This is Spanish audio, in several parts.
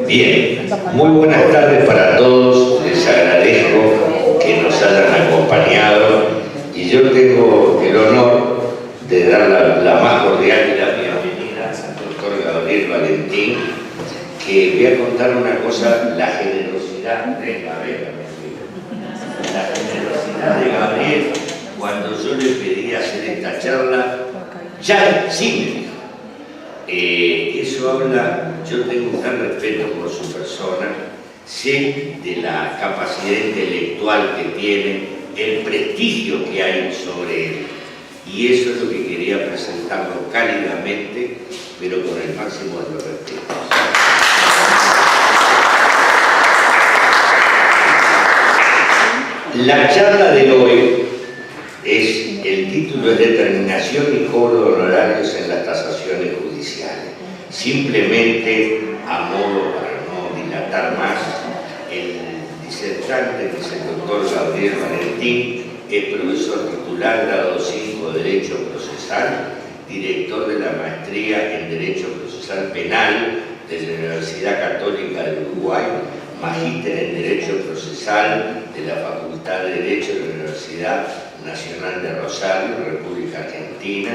Bien, muy buenas tardes para todos, les agradezco que nos hayan acompañado y yo tengo el honor de dar la más cordial de la bienvenida al doctor Gabriel Valentín, que voy a contar una cosa, la generosidad de Gabriel. La generosidad de Gabriel, cuando yo le pedí hacer esta charla, ya sí me dijo. Eso habla, yo tengo un gran respeto por su persona, sé de la capacidad intelectual que tiene, el prestigio que hay sobre él, y eso es lo que quería presentarlo cálidamente, pero con el máximo de los respetos. La charla de hoy el título es Determinación y cobro de honorarios en las tasaciones judiciales. Simplemente, a modo para no dilatar más, el disertante, que es el doctor Gabriel Valentín, es profesor titular grado 5 de Derecho Procesal, director de la maestría en Derecho Procesal Penal de la Universidad Católica del Uruguay, magíster en Derecho Procesal de la Facultad de Derecho de la Universidad Nacional de Rosario, República Argentina,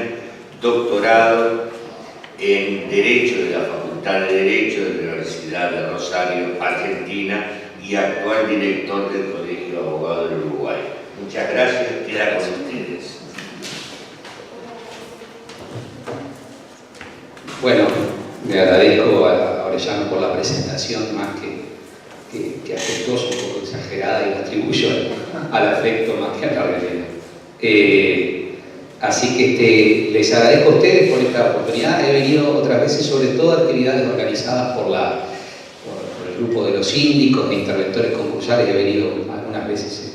doctorado en Derecho de la Facultad de Derecho de la Universidad de Rosario, Argentina, y actual director del Colegio de Abogados del Uruguay. Muchas gracias, queda con ustedes. Bueno, me agradezco a Orellano por la presentación, más que afectuoso, un poco exagerada, y la atribuyo al afecto más que a la relleno. Así que les agradezco a ustedes por esta oportunidad. He venido otras veces, sobre todo a actividades organizadas por el grupo de los síndicos e interventores concursales. He venido algunas veces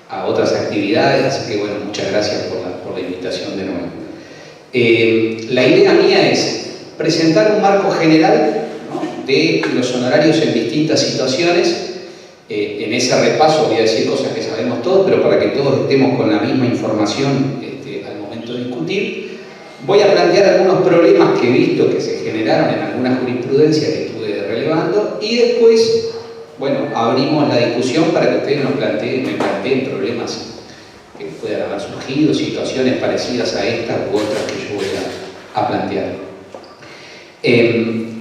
a otras actividades, así que bueno, muchas gracias por la invitación de nuevo. La idea mía es presentar un marco general, ¿no?, de los honorarios en distintas situaciones. En ese repaso voy a decir cosas que sabemos todos, pero para que todos estemos con la misma información al momento de discutir. Voy a plantear algunos problemas que he visto que se generaron en alguna jurisprudencia que estuve relevando, y después, bueno, abrimos la discusión para que ustedes me planteen problemas que puedan haber surgido, situaciones parecidas a estas u otras que yo voy a plantear.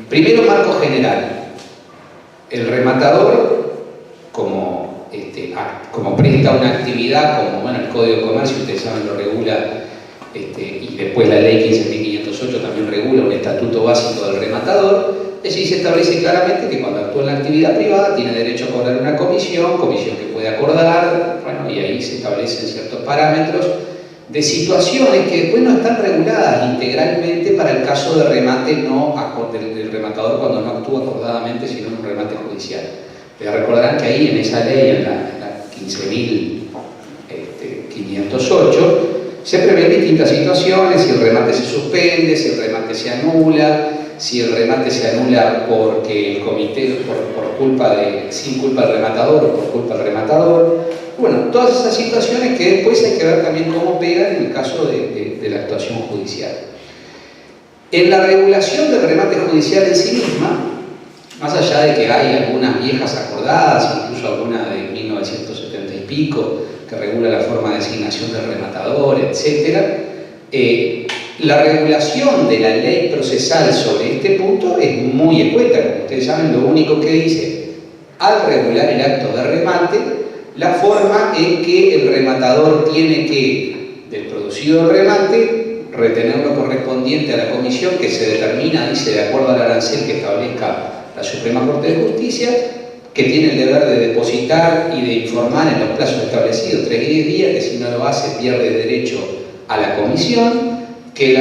Primero, marco general. El rematador, como presta una actividad, como bueno, el Código de Comercio, ustedes saben, lo regula, y después la Ley 15.508 también regula un estatuto básico del rematador. Allí se establece claramente que cuando actúa en la actividad privada tiene derecho a cobrar una comisión que puede acordar, bueno, y ahí se establecen ciertos parámetros de situaciones que después no están reguladas integralmente para el caso de remate del rematador cuando no actúa acordadamente, sino en un remate judicial. Les recordarán que ahí en esa ley, en la 15.508, se prevén distintas situaciones: si el remate se suspende, si el remate se anula, si el remate se anula porque el comité, sin culpa del rematador o por culpa del rematador. Bueno, todas esas situaciones que después hay que ver también cómo pegan en el caso de la actuación judicial. En la regulación del remate judicial en sí misma, más allá de que hay algunas viejas acordadas, incluso alguna de 1970 y pico, que regula la forma de designación del rematador, etc., la regulación de la ley procesal sobre este punto es muy escueta. Como ustedes saben, lo único que dice, al regular el acto de remate, la forma en que el rematador tiene que, del producido remate, retener lo correspondiente a la comisión que se determina, dice, de acuerdo al arancel que establezca la Suprema Corte de Justicia, que tiene el deber de depositar y de informar en los plazos establecidos, 3 y 10 días, que si no lo hace pierde derecho a la comisión, que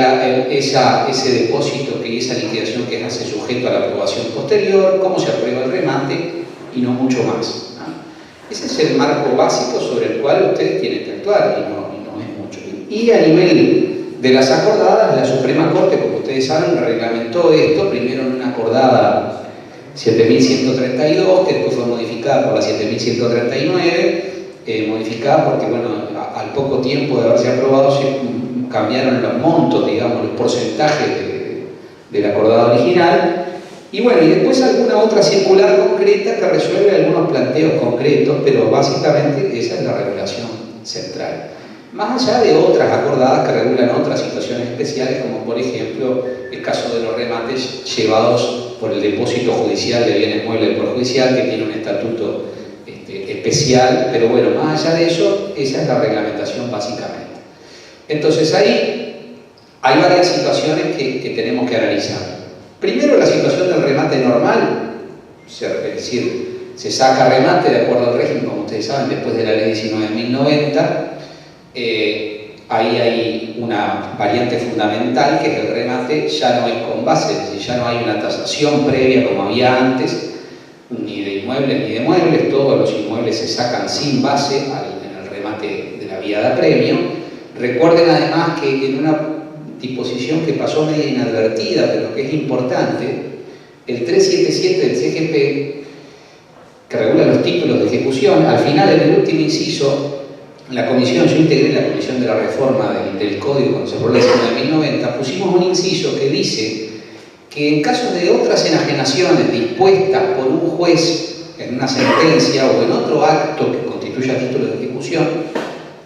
ese depósito, que esa liquidación que hace sujeto a la aprobación posterior, cómo se aprueba el remate y no mucho más, ¿no? Ese es el marco básico sobre el cual ustedes tienen que actuar, y no es mucho. Y a nivel de las acordadas, la Suprema Corte, como ustedes saben, reglamentó esto primero en una acordada 7.132, que después fue modificada por la 7.139, modificada porque, bueno, al poco tiempo de haberse aprobado se cambiaron los montos, digamos, los porcentajes del acordado original, Y bueno, y después alguna otra circular concreta que resuelve algunos planteos concretos, pero básicamente esa es la regulación central. Más allá de otras acordadas que regulan otras situaciones especiales, como por ejemplo el caso de los remates llevados por el depósito judicial de bienes muebles del Poder Judicial, que tiene un estatuto especial, pero bueno, más allá de eso, esa es la reglamentación básicamente. Entonces ahí hay varias situaciones que tenemos que analizar. Primero, la situación del remate normal, es decir, se saca remate de acuerdo al régimen, como ustedes saben, después de la ley 19.090. Ahí hay una variante fundamental, que es el remate ya no es con base, es decir, ya no hay una tasación previa como había antes, ni de inmuebles ni de muebles, todos los inmuebles se sacan sin base en el remate de la vía de apremio. Recuerden además que en una disposición que pasó media inadvertida, pero que es importante, el 377 del CGP, que regula los títulos de ejecución, al final, en el último inciso, la comisión, yo integré la comisión de la reforma del Código cuando se aprobó la 19.090, pusimos un inciso que dice que en caso de otras enajenaciones dispuestas por un juez en una sentencia o en otro acto que constituya título de ejecución,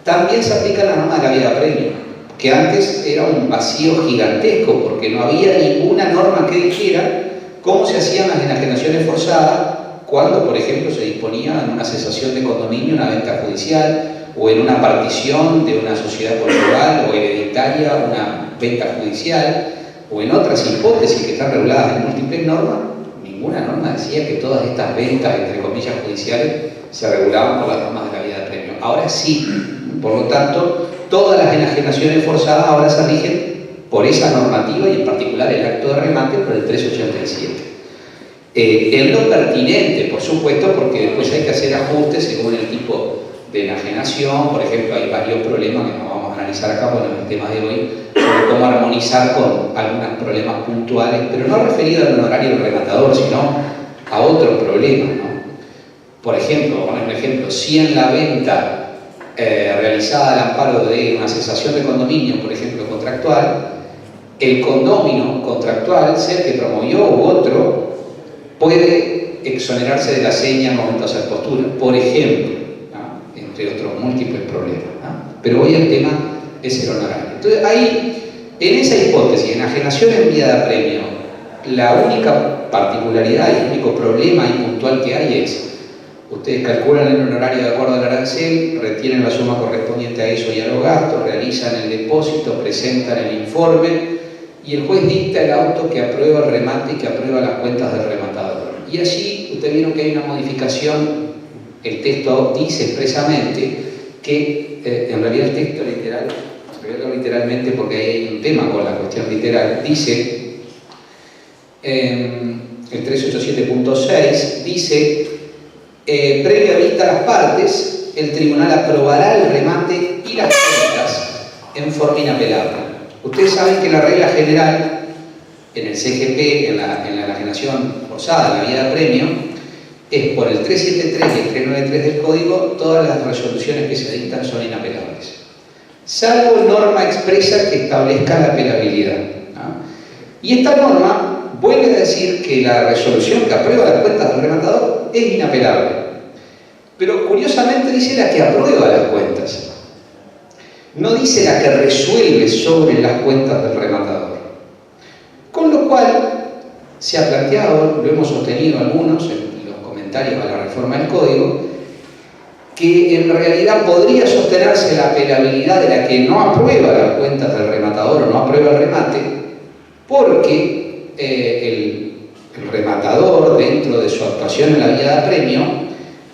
también se aplica la norma de la vía de apremio, que antes era un vacío gigantesco porque no había ninguna norma que dijera cómo se hacían las enajenaciones forzadas cuando, por ejemplo, se disponía en una cesación de condominio, una venta judicial, o en una partición de una sociedad conyugal o hereditaria, una venta judicial, o en otras hipótesis que están reguladas en múltiples normas. Ninguna norma decía que todas estas ventas, entre comillas, judiciales se regulaban por las normas de la vía de apremio. Ahora sí, por lo tanto, todas las enajenaciones forzadas ahora se rigen por esa normativa y en particular el acto de remate por el 387. Es lo pertinente, por supuesto, porque después hay que hacer ajustes según el tipo de enajenación. Por ejemplo, hay varios problemas que no vamos a analizar acá, bueno, en el tema de hoy, sobre cómo armonizar con algunos problemas puntuales, pero no referido al honorario del rematador, sino a otros problemas, ¿no? Por ejemplo, vamos a poner un ejemplo, si en la venta realizada al amparo de una cesación de condominio, por ejemplo, contractual, el condómino contractual, sea el que promovió u otro, puede exonerarse de la seña al momento de hacer postura, por ejemplo, ¿no? Entre otros múltiples problemas, ¿no? Pero hoy el tema es el honorario. Entonces, ahí, en esa hipótesis, enajenación en vía de apremio, la única particularidad y el único problema puntual que hay es: ustedes calculan el honorario de acuerdo al arancel, retienen la suma correspondiente a eso y a los gastos, realizan el depósito, presentan el informe y el juez dicta el auto que aprueba el remate y que aprueba las cuentas del rematador. Y allí ustedes vieron que hay una modificación. El texto dice expresamente que, en realidad el texto literal, literalmente porque hay un tema con la cuestión literal, dice, el 387.6 dice: previa vista a las partes, el tribunal aprobará el remate y las cuentas en forma inapelable. Ustedes saben que la regla general en el CGP, en la enajenación forzada, en la vía de apremio, es por el 373 y el 393 del Código, todas las resoluciones que se dictan son inapelables, salvo norma expresa que establezca la apelabilidad, ¿no? Y esta norma vuelve a decir que la resolución que aprueba las cuentas del rematador es inapelable, pero curiosamente dice la que aprueba las cuentas, no dice la que resuelve sobre las cuentas del rematador. Con lo cual, se ha planteado, lo hemos sostenido algunos en los comentarios a la reforma del Código, que en realidad podría sostenerse la apelabilidad de la que no aprueba las cuentas del rematador o no aprueba el remate, porque el rematador, dentro de su actuación en la vía de apremio,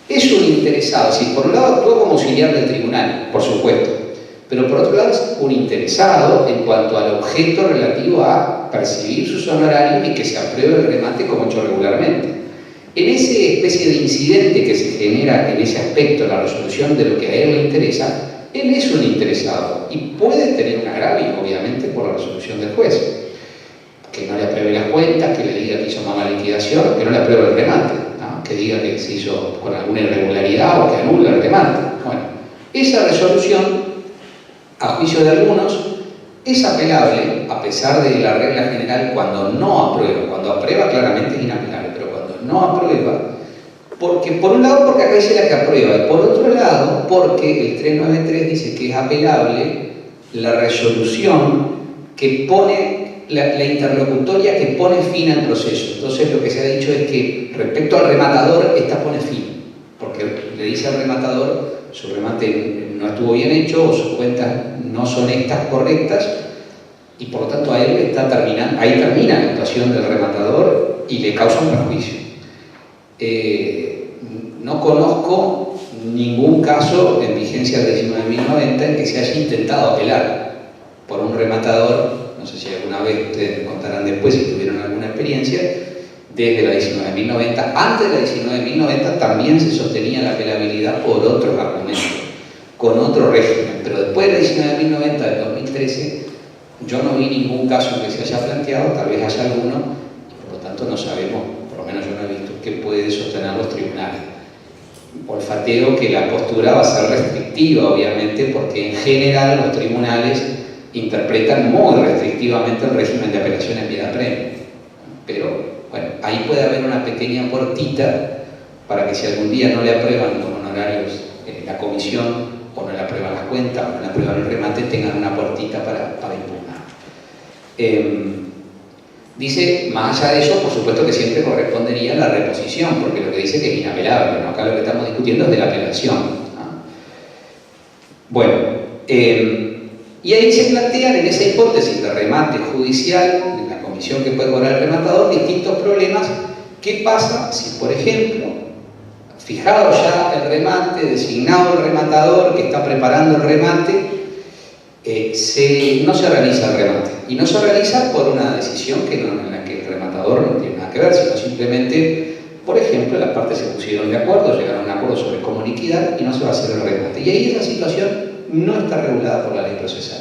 es un interesado. Si por un lado actúa como auxiliar del tribunal, por supuesto, pero por otro lado es un interesado en cuanto al objeto relativo a percibir sus honorarios y que se apruebe el remate como hecho regularmente. En esa especie de incidente que se genera en ese aspecto, la resolución de lo que a él le interesa, él es un interesado y puede tener un agravio, obviamente, por la resolución del juez. Que no le apruebe las cuentas, que le diga que hizo mala liquidación, que no le apruebe el remate, ¿no? Que diga que se hizo con alguna irregularidad o que anula el remate. Bueno, esa resolución, a juicio de algunos, es apelable, a pesar de la regla general, cuando no aprueba. Cuando aprueba claramente es inapelable, pero cuando no aprueba, porque por un lado porque acá dice la que aprueba, y por otro lado porque el 393 dice que es apelable la resolución que pone, la interlocutoria que pone fin al proceso. Entonces lo que se ha dicho es que respecto al rematador, esta pone fin, porque le dice al rematador, su remate no estuvo bien hecho o sus cuentas no son estas correctas, y por lo tanto a él está terminando, ahí termina la actuación del rematador y le causa un perjuicio. No conozco ningún caso en vigencia del 19.090 en que se haya intentado apelar por un rematador. No sé si alguna vez ustedes me contarán después si tuvieron alguna experiencia. Desde la 19.090, antes de la 19.090 también se sostenía la apelabilidad por otros argumentos, con otro régimen, pero después de la 19.090 del 2013 yo no vi ningún caso que se haya planteado, tal vez haya alguno, y por lo tanto no sabemos, por lo menos yo no he visto, qué pueden sostener los tribunales. Olfateo que la postura va a ser restrictiva, obviamente, porque en general los tribunales interpretan muy restrictivamente el régimen de apelación en vía premio. Pero bueno, ahí puede haber una pequeña puertita para que si algún día no le aprueban los honorarios la comisión, o no le aprueban las cuentas, o no le aprueban el remate, tengan una puertita para impugnar. Dice, más allá de eso, por supuesto que siempre correspondería la reposición, porque lo que dice que es inapelable, ¿no? Acá lo que estamos discutiendo es de la apelación, ¿no? Bueno, y ahí se plantean en esa hipótesis de remate judicial, de la comisión que puede cobrar el rematador, distintos problemas. ¿Qué pasa si, por ejemplo, fijado ya el remate, designado el rematador que está preparando el remate, no se realiza el remate? Y no se realiza por una decisión en la que el rematador no tiene nada que ver, sino simplemente, por ejemplo, las partes se pusieron de acuerdo, llegaron a un acuerdo sobre cómo liquidar y no se va a hacer el remate. Y ahí esa situación no está regulada por la ley procesal.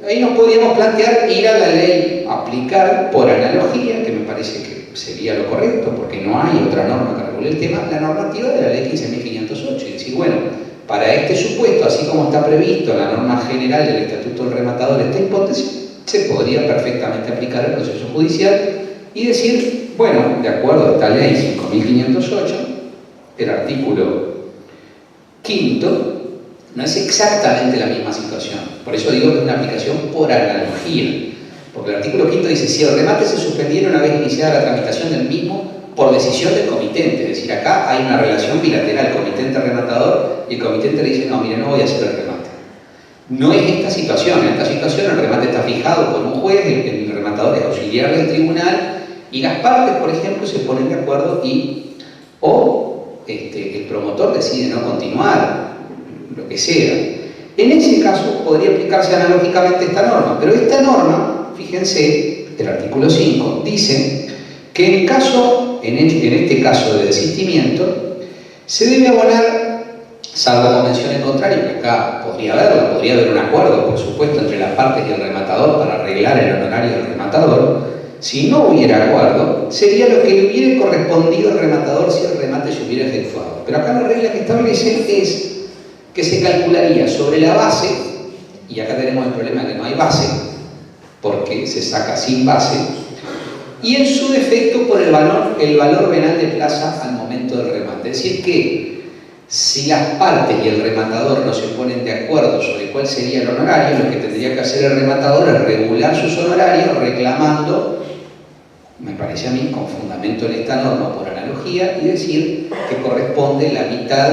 Ahí nos podríamos plantear ir a la ley, aplicar por analogía, que me parece que sería lo correcto, porque no hay otra norma que regule el tema, la normativa de la ley 15.508, y decir, bueno, para este supuesto, así como está previsto en la norma general del Estatuto del Rematador, esta hipótesis, se podría perfectamente aplicar al proceso judicial y decir, bueno, de acuerdo a esta ley 5.508, el artículo 5º no es exactamente la misma situación. Por eso digo que es una aplicación por analogía. Porque el artículo 5º dice, si el remate se suspendiera una vez iniciada la tramitación del mismo por decisión del comitente, es decir, acá hay una relación bilateral, comitente-rematador, y el comitente le dice, no, mire, no voy a hacer el remate. No es esta situación. En esta situación el remate está fijado por un juez, el rematador es auxiliar del tribunal, y las partes, por ejemplo, se ponen de acuerdo el promotor decide no continuar, lo que sea. En ese caso podría aplicarse analógicamente esta norma, pero esta norma, fíjense, el artículo 5 dice que en este caso de desistimiento se debe abonar, salvo convención en contrario, que acá podría haber un acuerdo, por supuesto, entre las partes y el rematador para arreglar el honorario del rematador. Si no hubiera acuerdo, sería lo que le hubiera correspondido al rematador si el remate se hubiera efectuado. Pero acá la regla que establece es que se calcularía sobre la base, y acá tenemos el problema de que no hay base, porque se saca sin base, y en su defecto por el valor venal de plaza al momento del remate. Es decir que si las partes y el rematador no se ponen de acuerdo sobre cuál sería el honorario, lo que tendría que hacer el rematador es regular sus honorarios reclamando, me parece a mí, con fundamento en esta norma por analogía, y decir que corresponde la mitad,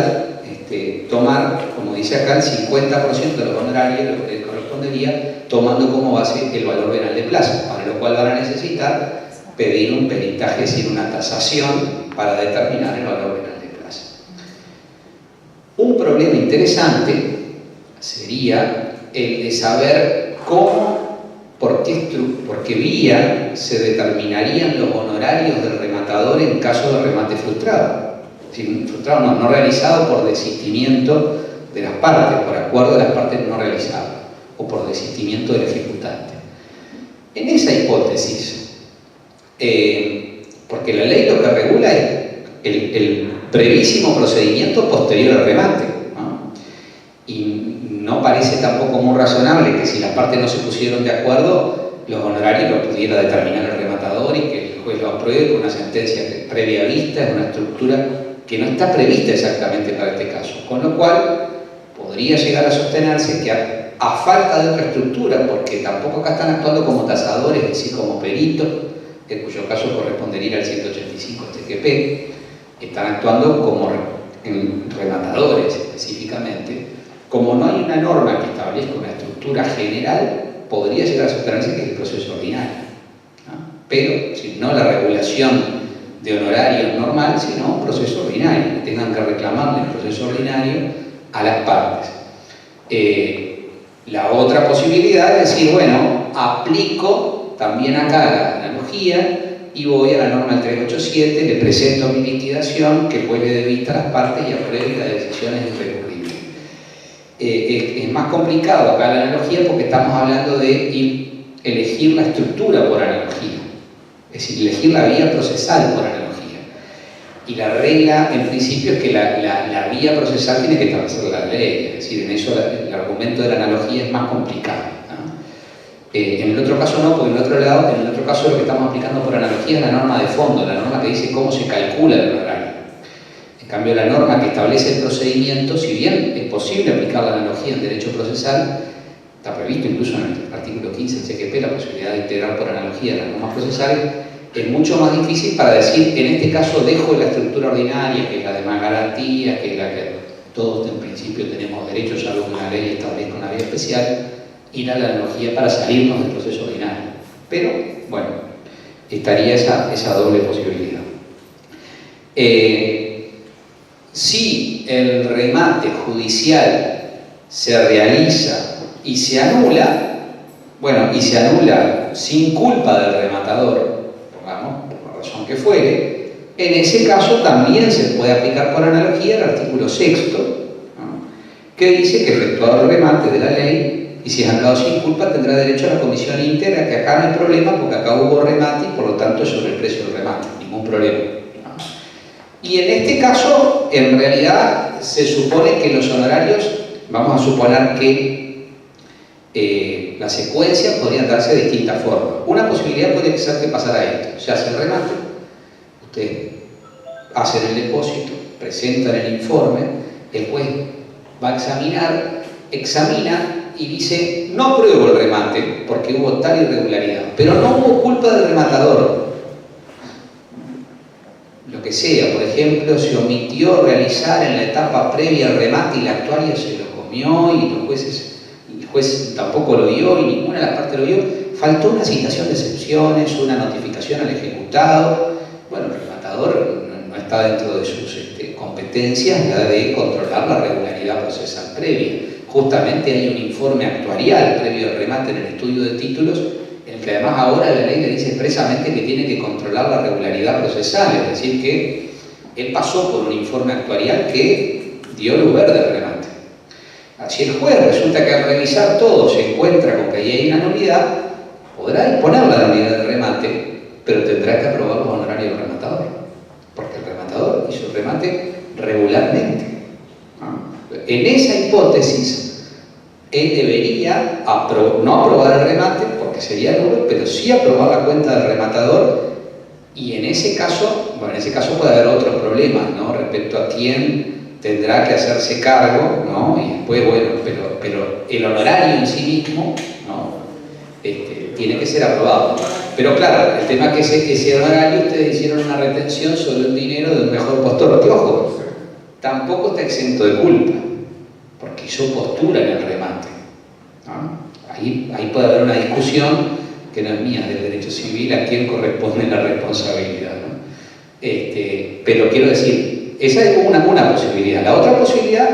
tomar, como dice acá, el 50% de los honorarios, lo que le correspondería, tomando como base el valor venal de plaza, para lo cual van a necesitar pedir un peritaje, es decir, una tasación para determinar el valor venal de plaza. Un problema interesante sería el de saber cómo, por qué vía se determinarían los honorarios del rematador en caso de remate frustrado. Frustrado no realizado por desistimiento de las partes, por acuerdo de las partes no realizadas, o por desistimiento del ejecutante. En esa hipótesis, porque la ley lo que regula es el brevísimo procedimiento posterior al remate, ¿no? Y no parece tampoco muy razonable que si las partes no se pusieron de acuerdo, los honorarios los pudiera determinar el rematador y que el juez lo apruebe con una sentencia previa vista, es una estructura que no está prevista exactamente para este caso. Con lo cual, podría llegar a sostenerse que a falta de otra estructura, porque tampoco acá están actuando como tasadores, es decir, como peritos, en cuyo caso correspondería al 185 TQP, están actuando como rematadores específicamente. Como no hay una norma que establezca una estructura general, podría llegar a sostenerse que es el proceso ordinario, ¿no? Pero, si no la regulación de honorarios normal, sino un proceso ordinario, que tengan que reclamarle el proceso ordinario a las partes. La otra posibilidad es decir, bueno, aplico también acá la analogía y voy a la norma del 387, le presento mi liquidación, que puede de vista a las partes y apruebe la decisión es irrecurrible. Es más complicado acá la analogía porque estamos hablando de elegir la estructura por analogía, es decir, elegir la vía procesal por analogía. Y la regla, en principio, es que la vía procesal tiene que establecer la ley, es decir, en eso el argumento de la analogía es más complicado, ¿no? En el otro caso no, porque en el otro caso lo que estamos aplicando por analogía es la norma de fondo, la norma que dice cómo se calcula el honorario. En cambio, la norma que establece el procedimiento, si bien es posible aplicar la analogía en derecho procesal, está previsto incluso en el artículo 15 del CQP la posibilidad de integrar por analogía las normas procesales, es mucho más difícil para decir, en este caso dejo la estructura ordinaria, que es la de más garantía, que es la que todos en principio tenemos derecho, salvo que una ley establezca una vía especial, ir a la analogía para salirnos del proceso ordinario. Pero, bueno, estaría esa doble posibilidad. Si el remate judicial se realiza y se anula, bueno, y se anula sin culpa del rematador, pongamos, por la razón que fuere, en ese caso también se puede aplicar por analogía el artículo 6º, ¿no?, que dice que efectuado el remate de la ley, y si es anulado sin culpa, tendrá derecho a la comisión íntegra, que acá no hay problema porque acá hubo remate y por lo tanto es sobre el precio del remate, ningún problema. Y en este caso, en realidad, se supone que los honorarios, vamos a suponer que la secuencia podría darse de distintas formas. Una posibilidad podría ser que pasara esto: se hace el remate, ustedes hacen el depósito, presentan el informe, el juez va a examina y dice: no apruebo el remate porque hubo tal irregularidad, pero no hubo culpa del rematador. Lo que sea, por ejemplo, se omitió realizar en la etapa previa al remate y la actuaria se lo comió y el juez tampoco lo vio y ninguna de las partes lo vio. Faltó una citación de excepciones, una notificación al ejecutado. Bueno, el rematador no está dentro de sus competencias la de controlar la regularidad procesal previa. Justamente hay un informe actuarial previo al remate en el estudio de títulos, en el que además ahora la ley le dice expresamente que tiene que controlar la regularidad procesal, es decir, que él pasó por un informe actuarial que dio lugar del remate. Si el juez resulta que al revisar todo se encuentra con que ahí hay una nulidad, podrá disponer la nulidad del remate, pero tendrá que aprobar los honorarios del rematador, porque el rematador hizo el remate regularmente, ¿no? En esa hipótesis, él debería no aprobar el remate, porque sería nulo, pero sí aprobar la cuenta del rematador, y en ese caso, bueno, en ese caso puede haber otros problemas, ¿no?, respecto a quién tendrá que hacerse cargo, ¿no?, y después, bueno, pero el honorario en sí mismo, ¿no?, tiene que ser aprobado. Pero claro, el tema es que ese honorario ustedes hicieron una retención sobre el dinero del mejor postor, que ojo, tampoco está exento de culpa, porque hizo postura en el remate, ¿no? Ahí puede haber una discusión que no es mía, del derecho civil, a quién corresponde la responsabilidad, ¿no? Pero quiero decir, esa es una posibilidad. La otra posibilidad,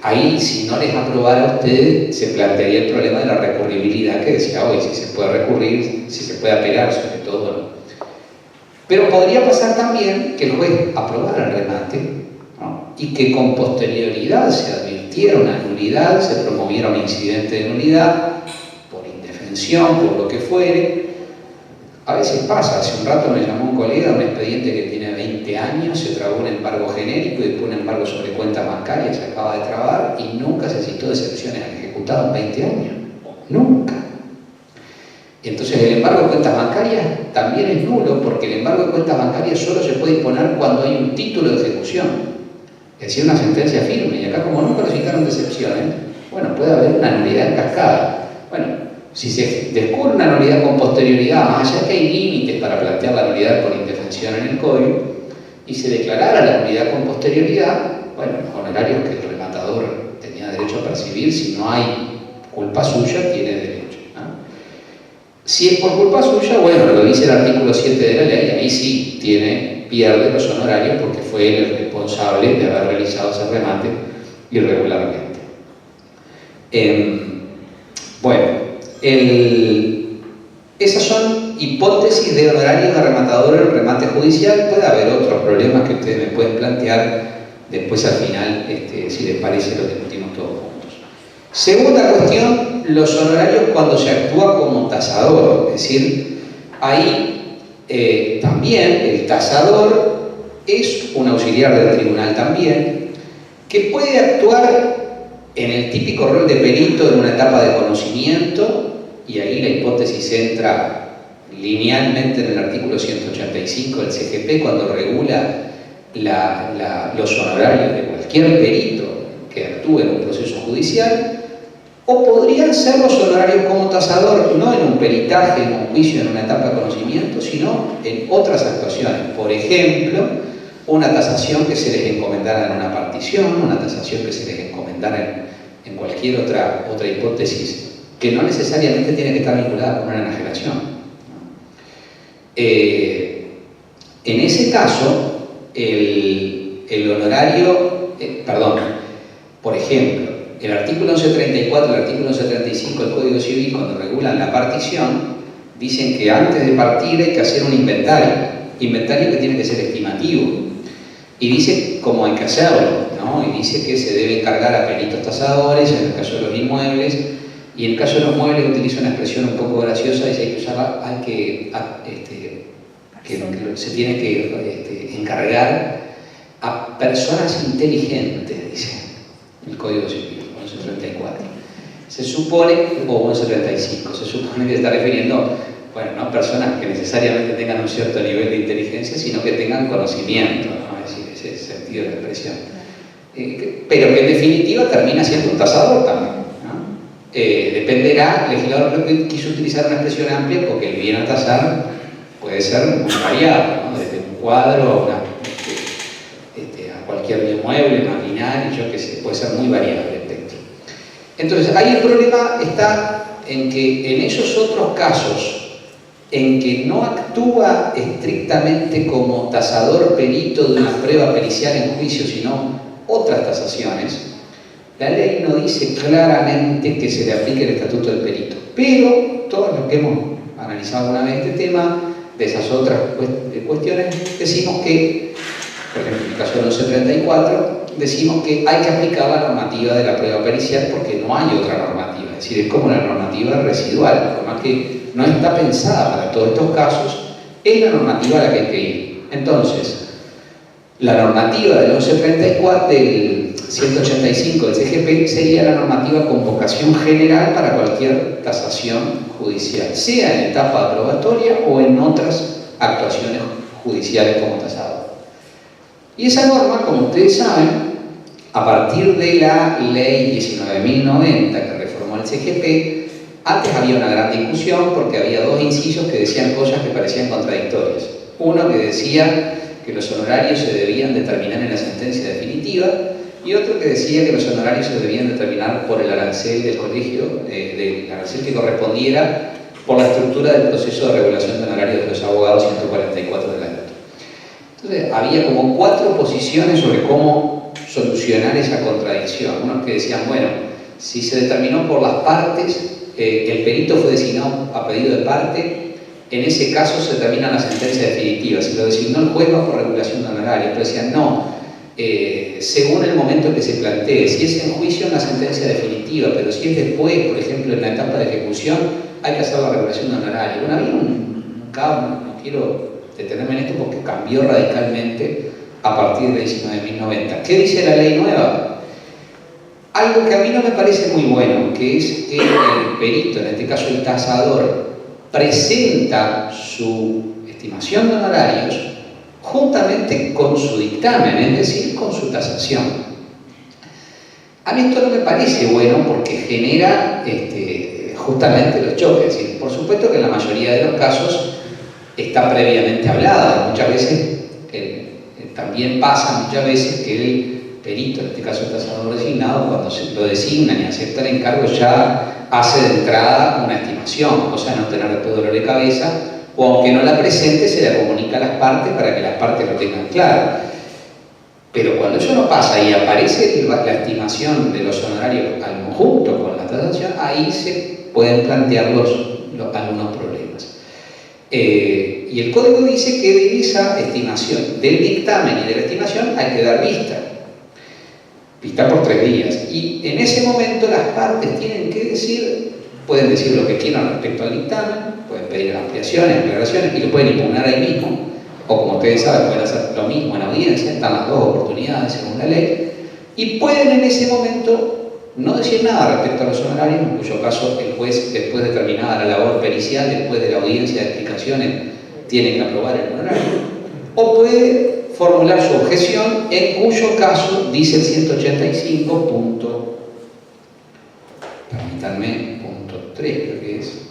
ahí si no les aprobara a ustedes, se plantearía el problema de la recurribilidad que decía hoy, si se puede recurrir, si se puede apelar, sobre todo, ¿no? Pero podría pasar también que el juez aprobara el remate, ¿no?, y que con posterioridad se advirtiera una nulidad, se promoviera un incidente de nulidad, por indefensión, por lo que fuere, A veces pasa, hace un rato me llamó un colega, un expediente que tiene 20 años, se trabó un embargo genérico y después un embargo sobre cuentas bancarias, se acaba de trabar y nunca se citó excepciones al ejecutado en 20 años. Nunca. Y entonces el embargo de cuentas bancarias también es nulo porque el embargo de cuentas bancarias solo se puede imponer cuando hay un título de ejecución, es decir, una sentencia firme. Y acá, como nunca lo citaron de excepciones, bueno, puede haber una nulidad en cascada. Bueno, si se descubre una nulidad con posterioridad, más allá que hay límites para plantear la nulidad por indefensión en el código, y se declarara la nulidad con posterioridad, bueno, los honorarios que el rematador tenía derecho a percibir, si no hay culpa suya, tiene derecho. Si es por culpa suya, bueno, lo dice el artículo 7 de la ley, ahí sí pierde los honorarios porque fue él el responsable de haber realizado ese remate irregularmente. Bueno, esas son hipótesis de honorarios de rematador en el remate judicial. Puede haber otros problemas que ustedes me pueden plantear después al final, si les parece, lo discutimos todos juntos. Segunda cuestión, los honorarios cuando se actúa como tasador, es decir, ahí también el tasador es un auxiliar del tribunal también, que puede actuar en el típico rol de perito en una etapa de conocimiento, y ahí la hipótesis entra linealmente en el artículo 185 del CGP cuando regula los honorarios de cualquier perito que actúe en un proceso judicial. O podrían ser los honorarios como tasador, no en un peritaje, en un juicio, en una etapa de conocimiento, sino en otras actuaciones. Por ejemplo, una tasación que se les encomendara en una partición, una tasación que se les encomendara en cualquier otra hipótesis, que no necesariamente tiene que estar vinculada con una enajenación. En ese caso, el honorario, por ejemplo, el artículo 1134 y el artículo 1135 del Código Civil, cuando regulan la partición, dicen que antes de partir hay que hacer un inventario que tiene que ser estimativo, y dice cómo hay que hacerlo, ¿no? Y dice que se debe encargar a peritos tasadores en el caso de los inmuebles, y en el caso de los muebles utiliza una expresión un poco graciosa, dice que se tiene que encargar a personas inteligentes, dice el Código Civil. 1134. Se supone, o 1135, se supone que se está refiriendo, bueno, no a personas que necesariamente tengan un cierto nivel de inteligencia, sino que tengan conocimiento, ¿no? Es decir, ese sentido de la expresión. Pero que en definitiva termina siendo un tasador también, ¿no? Dependerá, el legislador quiso utilizar una expresión amplia porque el bien a tasar puede ser muy variado, ¿no? Desde un cuadro a cualquier bien mueble, maquinaria, yo qué sé, puede ser muy variado. Entonces, ahí el problema está en que en esos otros casos en que no actúa estrictamente como tasador perito de una prueba pericial en juicio, sino otras tasaciones, la ley no dice claramente que se le aplique el estatuto del perito. Pero todos los que hemos analizado alguna vez este tema, de esas otras cuestiones, decimos que, por ejemplo, en el caso del 1134, decimos que hay que aplicar la normativa de la prueba pericial porque no hay otra normativa, es decir, es como la normativa residual, por más que no está pensada para todos estos casos, es la normativa a la que hay que ir. Entonces, la normativa del 1134, del 185 del CGP, sería la normativa con vocación general para cualquier tasación judicial, sea en etapa aprobatoria o en otras actuaciones judiciales como tasador. Y esa norma, como ustedes saben, a partir de la ley 19.090 que reformó el CGP, antes había una gran discusión porque había dos incisos que decían cosas que parecían contradictorias. Uno que decía que los honorarios se debían determinar en la sentencia definitiva y otro que decía que los honorarios se debían determinar por el arancel del colegio, del arancel que correspondiera por la estructura del proceso de regulación de honorarios de los abogados 144 de la ley. Entonces, había como 4 posiciones sobre cómo solucionar esa contradicción. Unos que decían, bueno, si se determinó por las partes, el perito fue designado a pedido de parte, en ese caso se determina la sentencia definitiva. Si lo designó el juez bajo regulación de honorarios, pero decían, no, según el momento que se plantee, si es en juicio, una sentencia definitiva, pero si es después, por ejemplo, en la etapa de ejecución, hay que hacer la regulación de honorarios. Bueno, había un acá no quiero detenerme en esto porque cambió radicalmente a partir del 19.090. ¿Qué dice la ley nueva? Algo que a mí no me parece muy bueno, que es que el perito, en este caso el tasador, presenta su estimación de honorarios juntamente con su dictamen, es decir, con su tasación. A mí esto no me parece bueno porque genera justamente los choques. Es decir, por supuesto que en la mayoría de los casos está previamente hablada. Muchas veces, también pasa muchas veces que el perito, en este caso el tasador designado, cuando se lo designan y acepta el encargo, ya hace de entrada una estimación, o sea, no tener después dolor de cabeza, o aunque no la presente, se la comunica a las partes para que las partes lo tengan claro. Pero cuando eso no pasa y aparece la estimación de los honorarios al conjunto con la tasación, ahí se pueden plantear algunos problemas. Y el código dice que de esa estimación, del dictamen y de la estimación, hay que dar vista por 3 días. Y en ese momento las partes tienen que decir, pueden decir lo que quieran respecto al dictamen, pueden pedir ampliaciones, aclaraciones y lo pueden impugnar ahí mismo. O como ustedes saben, pueden hacer lo mismo en audiencia, están las 2 oportunidades según la ley, y pueden en ese momento no decir nada respecto a los honorarios, en cuyo caso el juez, después de terminada la labor pericial, después de la audiencia de explicaciones, tiene que aprobar el honorario. O puede formular su objeción, en cuyo caso dice el 185. Permítanme, punto 3 creo que es.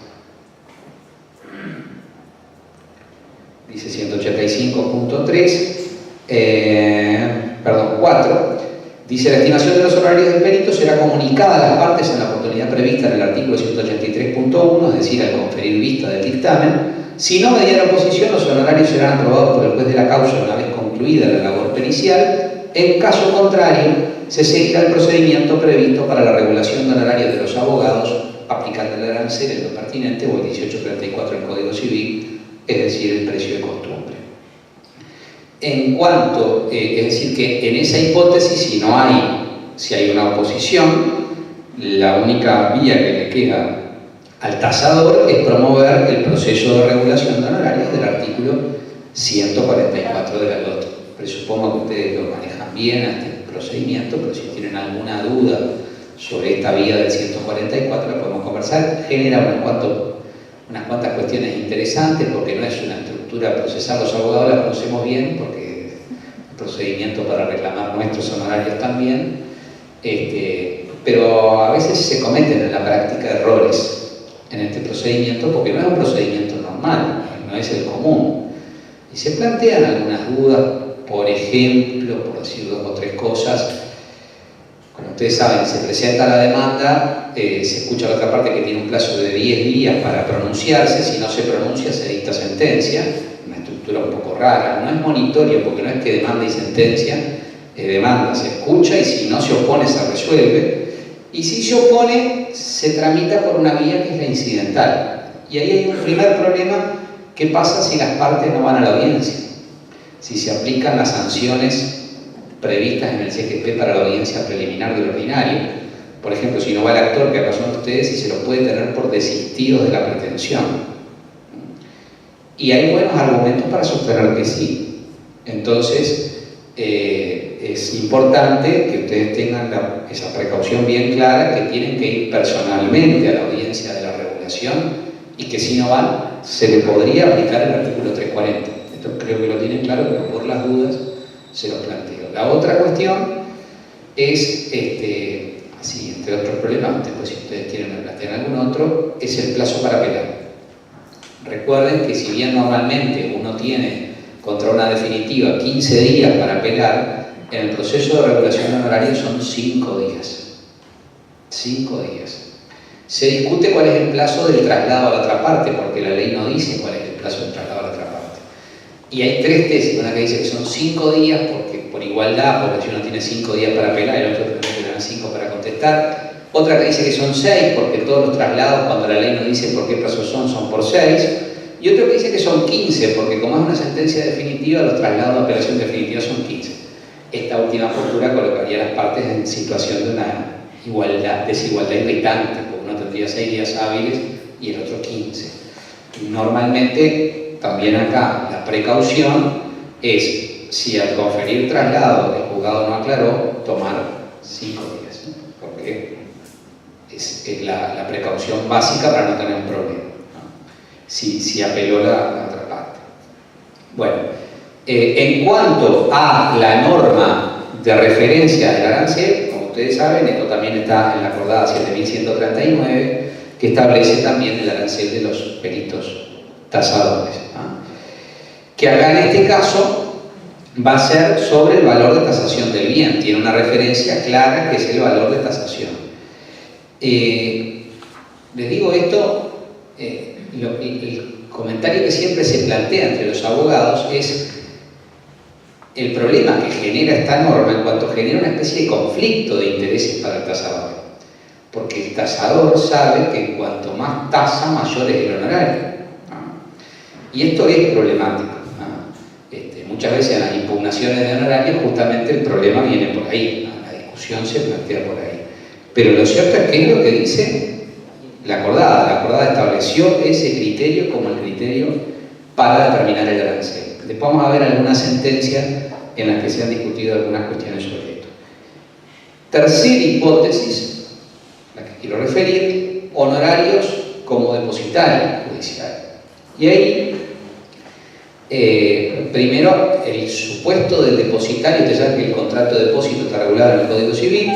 Dice 185.3, perdón, 4, dice la estimación de los honorarios del perito será comunicada a las partes en la oportunidad prevista en el artículo 183.1, es decir, al conferir vista del dictamen. Si no mediara oposición, los honorarios serán aprobados por el juez de la causa una vez concluida la labor pericial. En caso contrario, se seguirá el procedimiento previsto para la regulación de honorarios de los abogados, aplicando el arancel en lo pertinente o el 1834 del Código Civil, es decir, el precio de costumbre. En cuanto, es decir, que en esa hipótesis, si hay una oposición, la única vía que le queda al tasador es promover el proceso de regulación de honorarios del artículo 144 de la LOT. Presupongo que ustedes lo manejan bien a este procedimiento, pero si tienen alguna duda sobre esta vía del 144, la podemos conversar. Genera unas cuantas cuestiones interesantes, porque no es una estructura procesal, los abogados la conocemos bien, porque el procedimiento para reclamar nuestros honorarios también, pero a veces se cometen en la práctica errores en este procedimiento, porque no es un procedimiento normal, no es el común. Y se plantean algunas dudas, por ejemplo, por decir 2 o 3 cosas. Como ustedes saben, se presenta la demanda, se escucha la otra parte que tiene un plazo de 10 días para pronunciarse. Si no se pronuncia, se dicta sentencia. Una estructura un poco rara. No es monitorio, porque no es que demanda y sentencia. Demanda, se escucha, y si no se opone, se resuelve. Y si se opone, se tramita por una vía que es la incidental. Y ahí hay un primer problema: ¿qué pasa si las partes no van a la audiencia? Si se aplican las sanciones previstas en el CGP para la audiencia preliminar del ordinario. Por ejemplo, si no va el actor, que acá son ustedes, y se lo puede tener por desistido de la pretensión. Y hay buenos argumentos para sostener que sí. Entonces, es importante que ustedes tengan esa precaución bien clara, que tienen que ir personalmente a la audiencia de la regulación, y que si no van, se le podría aplicar el artículo 340. Esto creo que lo tienen claro, pero por las dudas se los planteo. La otra cuestión es, así, entre otros problemas, después si ustedes quieren me plantean algún otro, es el plazo para apelar. Recuerden que si bien normalmente uno tiene contra una definitiva 15 días para apelar, en el proceso de regulación de honorarios son 5 días. 5 días. Se discute cuál es el plazo del traslado a la otra parte, porque la ley no dice cuál es el plazo del traslado a la otra parte. Y hay 3 tesis, una que dice que son 5 días por igualdad, porque si uno tiene 5 días para apelar, el otro tendrá 5 para contestar. Otra que dice que son 6, porque todos los traslados, cuando la ley no dice por qué plazo son por 6. Y otro que dice que son 15, porque como es una sentencia definitiva, los traslados de apelación definitiva son 15. Esta última postura colocaría a las partes en situación de una desigualdad irritante, porque uno tendría 6 días hábiles y el otro 15. Normalmente también acá la precaución es, si al conferir traslado el juzgado no aclaró, tomar 5 días, ¿no? Porque es la precaución básica para no tener un problema, ¿no? Si apeló la otra parte. Bueno, en cuanto a la norma de referencia del arancel, como ustedes saben, esto también está en la acordada 7139, que establece también el arancel de los peritos tasadores, ¿no? Que acá en este caso va a ser sobre el valor de tasación del bien, tiene una referencia clara que es el valor de tasación. Les digo esto, el comentario que siempre se plantea entre los abogados es el problema que genera esta norma en cuanto genera una especie de conflicto de intereses para el tasador, porque el tasador sabe que cuanto más tasa, mayor es el honorario, ¿no? Y esto es problemático, ¿no? Muchas veces en las impugnaciones de honorarios justamente el problema viene por ahí, ¿no? La discusión se plantea por ahí. Pero lo cierto es que es lo que dice la acordada. La acordada estableció ese criterio como el criterio para determinar el arancel. Después vamos a ver algunas sentencias en las que se han discutido algunas cuestiones sobre esto. Tercera hipótesis, la que quiero referir, honorarios como depositario judicial. Y ahí, primero, el supuesto del depositario, ustedes saben que el contrato de depósito está regulado en el Código Civil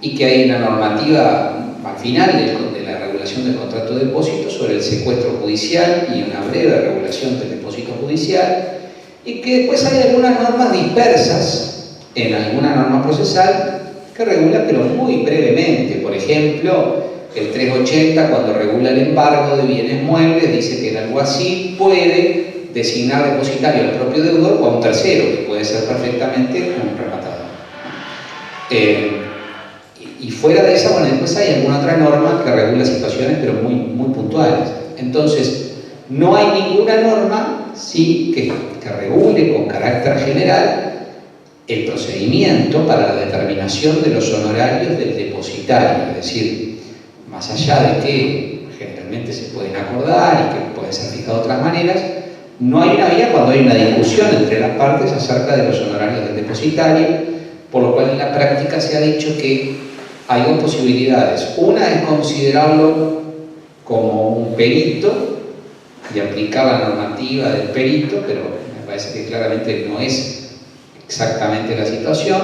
y que hay una normativa al final de la regulación del contrato de depósito sobre el secuestro judicial y una breve regulación del depósito judicial, y que después hay algunas normas dispersas en alguna norma procesal que regula, pero muy brevemente. Por ejemplo, el 380, cuando regula el embargo de bienes muebles, dice que el alguacil puede designar depositario al propio deudor o a un tercero, que puede ser perfectamente un rematador. Y fuera de esa, bueno, después hay alguna otra norma que regula situaciones, pero muy, muy puntuales. Entonces, no hay ninguna norma sí, que regule con carácter general el procedimiento para la determinación de los honorarios del depositario, es decir, más allá de que generalmente se pueden acordar y que pueden ser fijados de otras maneras, no hay una vía cuando hay una discusión entre las partes acerca de los honorarios del depositario, por lo cual en la práctica se ha dicho que hay dos posibilidades. Una es considerarlo como un perito y aplicar la normativa del perito, pero me parece que claramente no es exactamente la situación.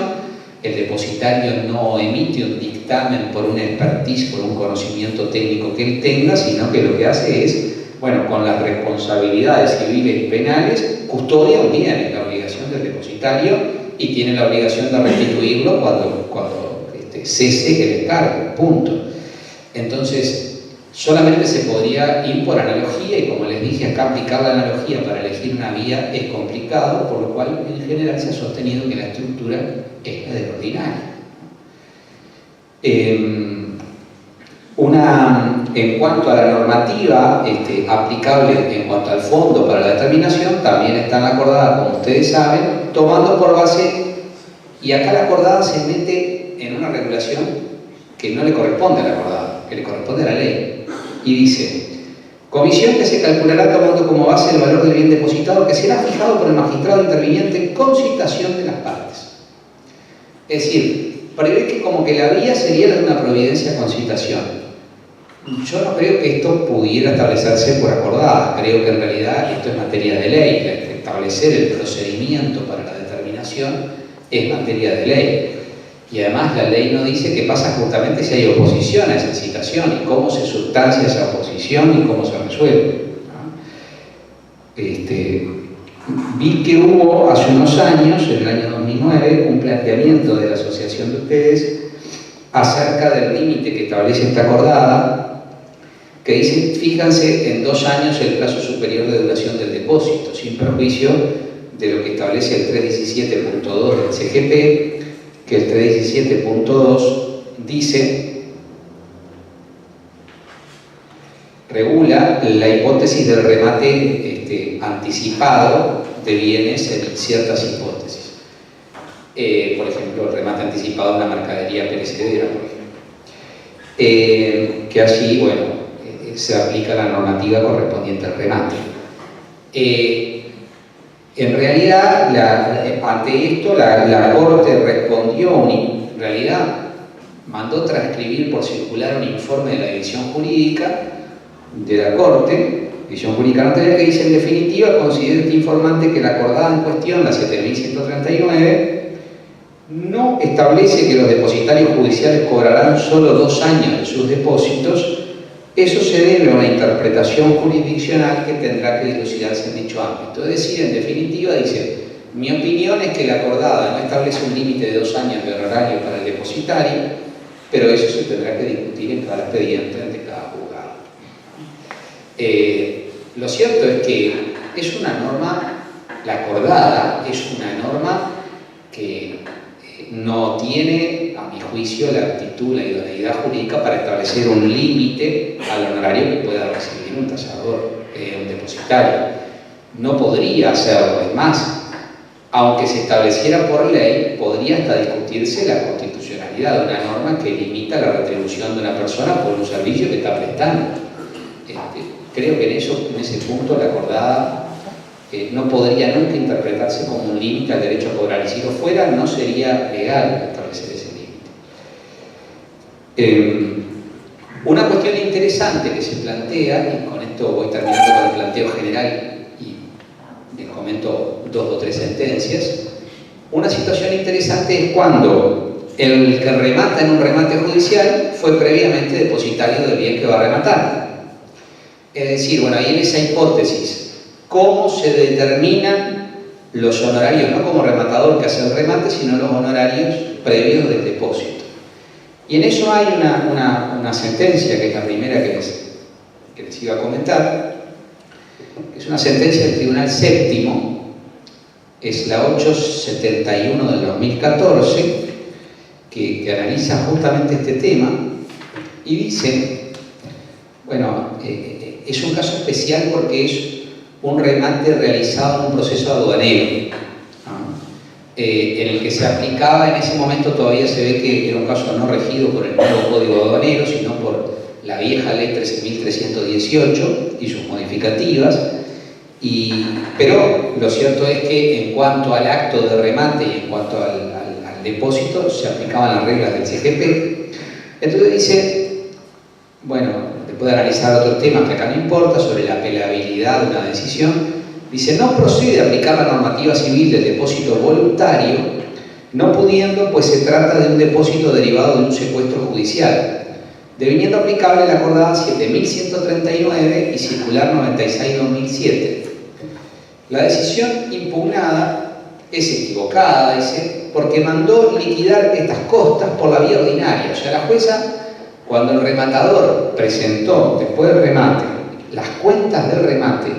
El depositario no emite un dictamen por un expertise, por un conocimiento técnico que él tenga, sino que lo que hace es, bueno, con las responsabilidades civiles y penales, custodia un bien, es la obligación del depositario y tiene la obligación de restituirlo cuando cese el encargo, punto. Entonces, solamente se podría ir por analogía, y como les dije, acá aplicar la analogía para elegir una vía es complicado, por lo cual en general se ha sostenido que la estructura es la del ordinario. En cuanto a la normativa aplicable en cuanto al fondo para la determinación, también están acordadas, como ustedes saben, tomando por base, y acá la acordada se mete en una regulación que no le corresponde a la acordada, que le corresponde a la ley, y dice: comisión que se calculará tomando como base el valor del bien depositado, que será fijado por el magistrado interviniente con citación de las partes. Es decir, prevé que como que la vía sería la de una providencia con citación. Yo no creo que esto pudiera establecerse por acordada, creo que en realidad esto es materia de ley, establecer el procedimiento para la determinación es materia de ley. Y además la ley no dice qué pasa justamente si hay oposición a esa citación y cómo se sustancia esa oposición y cómo se resuelve, ¿no? Vi que hubo hace unos años, en el año 2009, un planteamiento de la asociación de ustedes acerca del límite que establece esta acordada, que dice: fíjense en 2 años el plazo superior de duración del depósito, sin perjuicio de lo que establece el 317.2 del CGP, que el 317.2 dice, regula la hipótesis del remate anticipado de bienes en ciertas hipótesis. Por ejemplo, el remate anticipado de una mercadería perecedera, por ejemplo. Que allí, bueno, se aplica la normativa correspondiente al remate. En realidad, ante esto, la Corte respondió, en realidad mandó transcribir por circular un informe de la División Jurídica de la Corte, División Jurídica Notarial, que dice: en definitiva, considera este informante que la acordada en cuestión, la 7139, no establece que los depositarios judiciales cobrarán solo 2 años de sus depósitos. Eso se debe a una interpretación jurisdiccional que tendrá que dilucidarse en dicho ámbito. Es decir, en definitiva, dice: mi opinión es que la acordada no establece un límite de 2 años de honorario para el depositario, pero eso se tendrá que discutir en cada expediente de cada juzgado. Lo cierto es que es una norma, la acordada es una norma que no tiene, a mi juicio, la aptitud, la idoneidad jurídica para establecer un límite al honorario que pueda recibir un tasador, un depositario. No podría hacerlo. Es más, aunque se estableciera por ley, podría hasta discutirse la constitucionalidad de una norma que limita la retribución de una persona por un servicio que está prestando. Creo que en ese punto la acordada no podría nunca interpretarse como un límite al derecho a cobrar, y si lo fuera, no sería legal establecer ese límite. Una cuestión interesante que se plantea, y con esto voy terminando con el planteo general y les comento 2 o 3 sentencias. Una situación interesante es cuando el que remata en un remate judicial fue previamente depositario del bien que va a rematar. Es decir, bueno, ahí en esa hipótesis, ¿cómo se determinan los honorarios? No como rematador que hace el remate, sino los honorarios previos del depósito. Y en eso hay una sentencia, que es la primera que les iba a comentar, que es una sentencia del Tribunal Séptimo, es la 871 del 2014, que analiza justamente este tema y dice, bueno, es un caso especial porque es un remate realizado en un proceso aduanero, ¿no? En el que se aplicaba, en ese momento todavía se ve que era un caso no regido por el nuevo Código Aduanero, sino por la vieja Ley 13.318 y sus modificativas, pero lo cierto es que en cuanto al acto de remate y en cuanto al depósito se aplicaban las reglas del CGP. Entonces dice, bueno, después de analizar otros temas que acá no importa, sobre la apelabilidad de una decisión, dice: no procede a aplicar la normativa civil del depósito voluntario, no pudiendo, pues se trata de un depósito derivado de un secuestro judicial, deviniendo aplicable la acordada 7139 y circular 96/2007. La decisión impugnada es equivocada, dice, porque mandó liquidar estas costas por la vía ordinaria. O sea, la jueza, cuando el rematador presentó, después del remate, las cuentas del remate,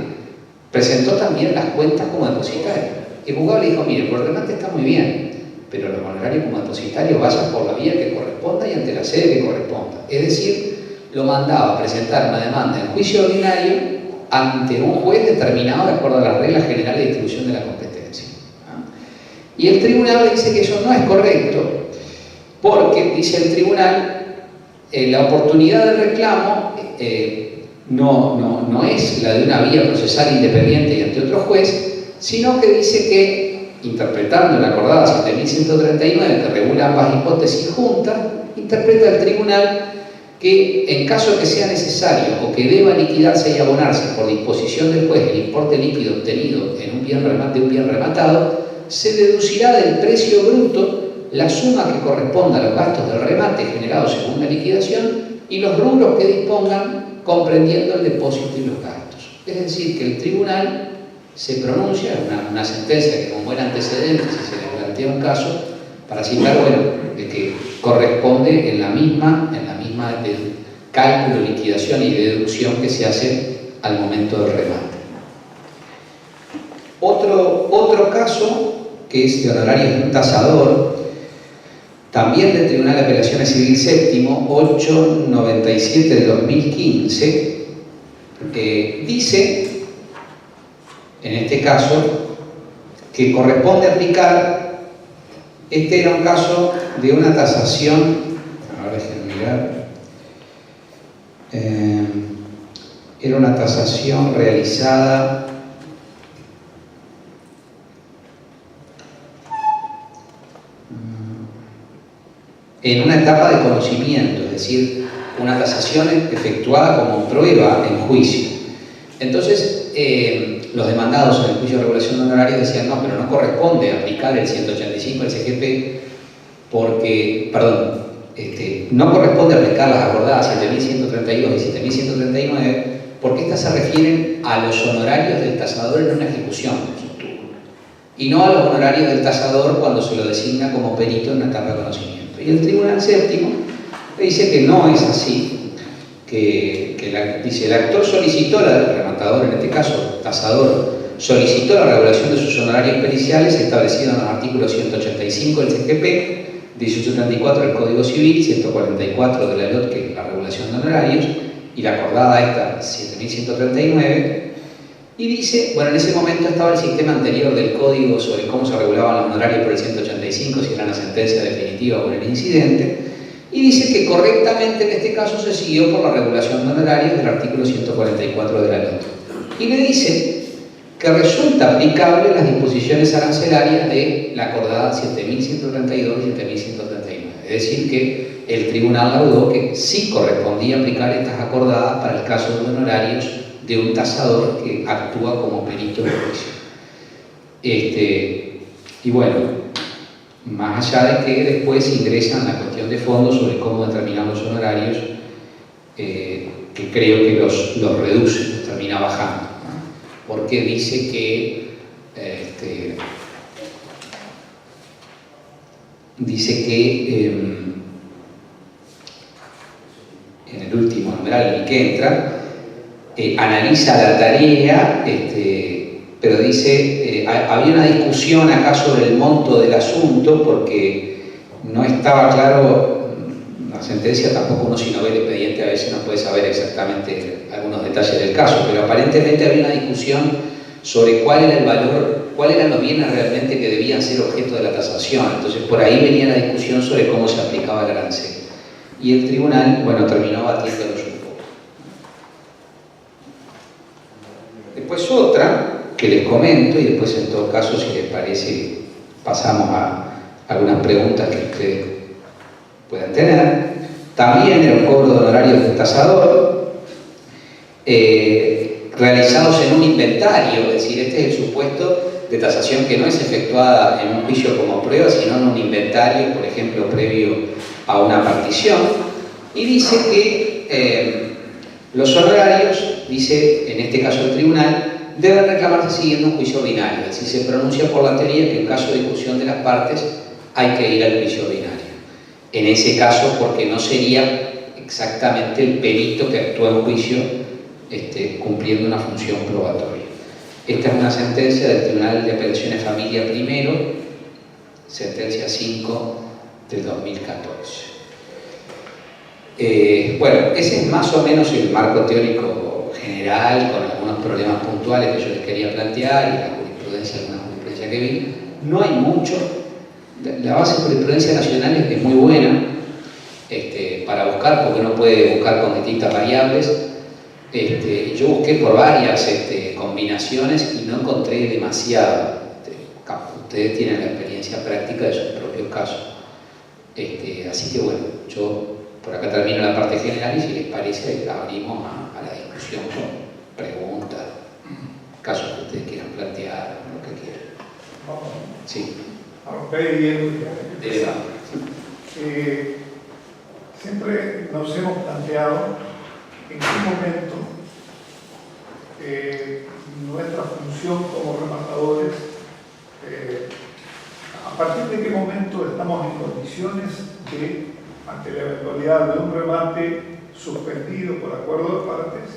presentó también las cuentas como depositario. El juzgado le dijo: mire, por el remate está muy bien, pero los honorarios como depositario vayan por la vía que corresponda y ante la sede que corresponda. Es decir, lo mandaba a presentar una demanda en juicio ordinario ante un juez determinado de acuerdo a las reglas generales de distribución de la competencia. Y el tribunal le dice que eso no es correcto, porque, dice el tribunal, la oportunidad del reclamo no es la de una vía procesal independiente y ante otro juez, sino que dice que, interpretando la acordada 7139, que regula ambas hipótesis juntas, interpreta el tribunal que, en caso que sea necesario o que deba liquidarse y abonarse por disposición del juez el importe líquido obtenido en un bien rematado, se deducirá del precio bruto la suma que corresponda a los gastos del remate generados según la liquidación y los rubros que dispongan comprendiendo el depósito y los gastos. Es decir, que el tribunal se pronuncia, una sentencia que, como era antecedente, si se le plantea un caso, para citar, bueno, de que corresponde en la misma de cálculo, liquidación y deducción que se hace al momento del remate. Otro caso, que es de honorarios de un tasador, también del Tribunal de Apelaciones Civil Séptimo, 897 del 2015, dice, en este caso, que corresponde aplicar, este era un caso de una tasación, ahora déjenme mirar, era una tasación realizada en una etapa de conocimiento, es decir, una tasación efectuada como prueba en juicio. Entonces, los demandados en el juicio de regulación de honorarios decían, no, pero no corresponde aplicar el 185 del CGP porque, perdón, no corresponde aplicar las acordadas 7.132 y 7.139 porque estas se refieren a los honorarios del tasador en una ejecución, y no a los honorarios del tasador cuando se lo designa como perito en una etapa de conocimiento. Y el Tribunal Séptimo dice que no es así, dice, el actor solicitó, el rematador en este caso, tasador, solicitó la regulación de sus honorarios periciales establecidos en los artículos 185 del CGP, 1834 del Código Civil, 144 de la LOT, que es la regulación de honorarios, y la acordada esta, 7.139, y dice, bueno, en ese momento estaba el sistema anterior del Código sobre cómo se regulaban los honorarios por el 185, si era una sentencia definitiva o por el incidente, y dice que correctamente en este caso se siguió por la regulación de honorarios del artículo 144 de la LOT. Y le dice que resulta aplicable las disposiciones arancelarias de la acordada 7.132 y 7.139. Es decir, que el tribunal laudó que sí correspondía aplicar estas acordadas para el caso de honorarios de un tasador que actúa como perito de juicio. Y bueno, más allá de que después ingresan la cuestión de fondo sobre cómo determinar los honorarios, que creo que los reduce, los termina bajando, ¿no? Porque dice que en el último numeral en el que entra, analiza la tarea, pero dice, había una discusión acá sobre el monto del asunto porque no estaba claro, la sentencia tampoco uno si no ve el expediente a veces no puede saber exactamente algunos detalles del caso, pero aparentemente había una discusión sobre cuál era el valor, cuáles eran los bienes realmente que debían ser objeto de la tasación. Entonces por ahí venía la discusión sobre cómo se aplicaba el arancel. Y el tribunal, bueno, terminó batiéndolos un poco. Después otra, que les comento, y después en todo caso, si les parece, pasamos a algunas preguntas que ustedes puedan tener. También el cobro de honorarios del tasador, realizados en un inventario, es decir, este es el supuesto de tasación que no es efectuada en un juicio como prueba, sino en un inventario, por ejemplo, previo a una partición, y dice que los honorarios, dice en este caso el tribunal, deben reclamarse siguiendo un juicio ordinario, es decir, se pronuncia por la teoría que en caso de discusión de las partes hay que ir al juicio ordinario. En ese caso, porque no sería exactamente el perito que actúa en juicio cumpliendo una función probatoria. Esta es una sentencia del Tribunal de Apelaciones Familia Primero, sentencia 5 del 2014. Bueno, ese es más o menos el marco teórico general, con algunos problemas puntuales que yo les quería plantear y la jurisprudencia, alguna jurisprudencia que vi. No hay mucho. La base de jurisprudencia nacional es muy buena para buscar, porque uno puede buscar con distintas variables. Yo busqué por varias combinaciones y no encontré demasiado. Ustedes tienen la experiencia práctica de sus propios casos. Así que bueno, yo por acá termino la parte general y si les parece abrimos a la discusión con preguntas, casos que ustedes quieran plantear, lo que quieran. Sí. Siempre nos hemos planteado en qué momento nuestra función como rematadores, a partir de qué momento estamos en condiciones de, ante la eventualidad de un remate suspendido por acuerdo de partes,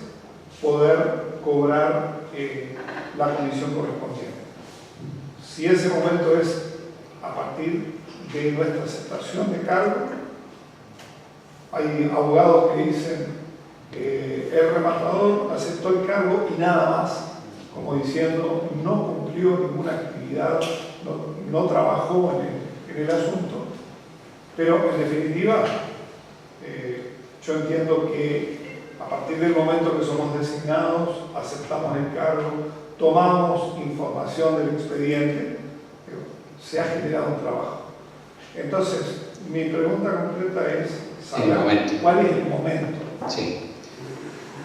poder cobrar la comisión correspondiente. Si ese momento es a partir de nuestra aceptación de cargo, hay abogados que dicen el rematador aceptó el cargo y nada más, como diciendo no cumplió ninguna actividad, no trabajó en el asunto, pero en definitiva yo entiendo que a partir del momento que somos designados, aceptamos el cargo, tomamos información del expediente, se ha generado un trabajo. Entonces, mi pregunta concreta es El momento. ¿cuál es el momento? Sí.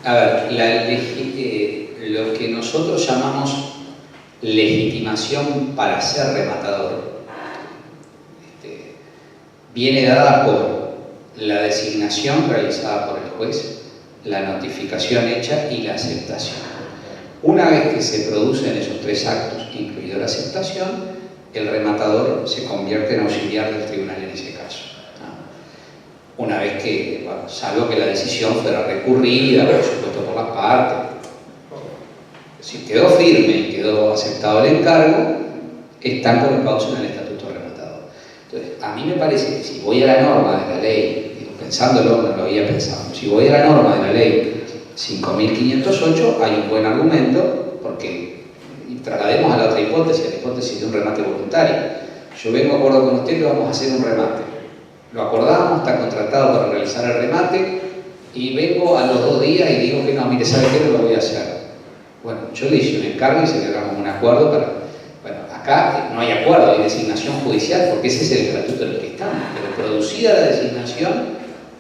A ver, lo que nosotros llamamos legitimación para ser rematador viene dada por la designación realizada por el juez, la notificación hecha y la aceptación. Una vez que se producen esos tres actos, incluido la aceptación, el rematador se convierte en auxiliar del tribunal en ese caso. Una vez que, bueno, salvo que la decisión fuera recurrida, por supuesto por las partes, si quedó firme y quedó aceptado el encargo, están colocados en el estatuto rematador. Entonces, a mí me parece que si voy a la norma de la ley, digo, pensándolo, no lo había pensado, si voy a la norma de la ley 5.508, hay un buen argumento, porque y traslademos a la otra hipótesis, a la hipótesis de un remate voluntario. Yo vengo a acuerdo con usted que vamos a hacer un remate. Lo acordamos, está contratado para realizar el remate, y vengo a los 2 días y digo que no, mire, ¿sabe qué? No lo voy a hacer. Bueno, yo le hice un encargo y celebramos un acuerdo para... Bueno, acá no hay acuerdo, hay designación judicial, porque ese es el estatuto en el que estamos. Pero producida la designación,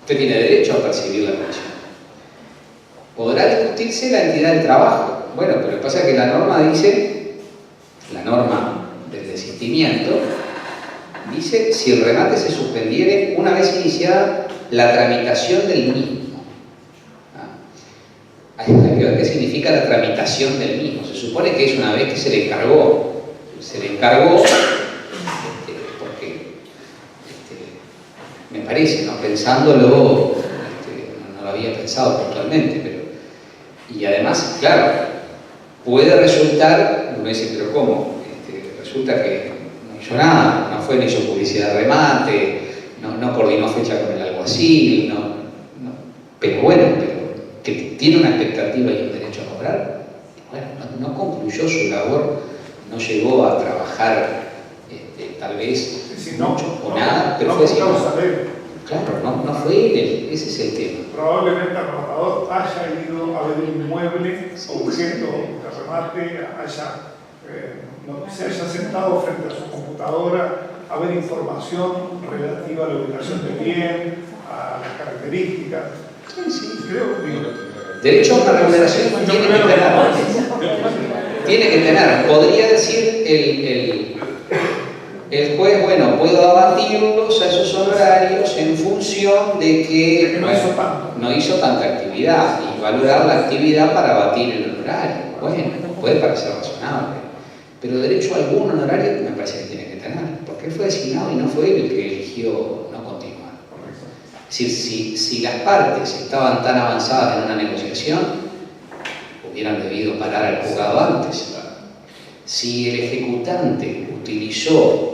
usted tiene derecho a percibir la pensión. Podrá discutirse la entidad del trabajo. Bueno, pero lo que pasa es que la norma dice, la norma del desistimiento, dice si el remate se suspendiere una vez iniciada la tramitación del mismo. Hay que ver qué significa la tramitación del mismo. Se supone que es una vez que se le encargó. Se le encargó porque me parece, ¿no? Pensándolo, no lo había pensado puntualmente, pero y además, claro, puede resultar, uno dice, pero ¿cómo? Resulta que no hizo nada, no fue, no hizo publicidad de remate, no coordinó fecha con el alguacil, pero bueno, que tiene una expectativa y un derecho a cobrar, bueno, no concluyó su labor, no llegó a trabajar tal vez mucho o nada, pero fue designado. Claro, no fue él, ese es el tema. Probablemente el rematador haya ido a ver un inmueble, objeto de remate, se haya sentado frente a su computadora a ver información relativa a la ubicación del bien, a las características. Sí. Creo que derecho a una remuneración tiene que tener. Tiene que tener. Podría decir el juez, bueno, puedo abatirlos a esos honorarios en función de que no hizo tanta actividad y valorar la actividad para abatir el honorario. Bueno, puede parecer razonable, pero derecho a algún honorario me parece que tiene que tener, porque él fue designado y no fue él el que eligió no continuar. Es decir, si las partes estaban tan avanzadas en una negociación, hubieran debido parar al juzgado antes. Si el ejecutante utilizó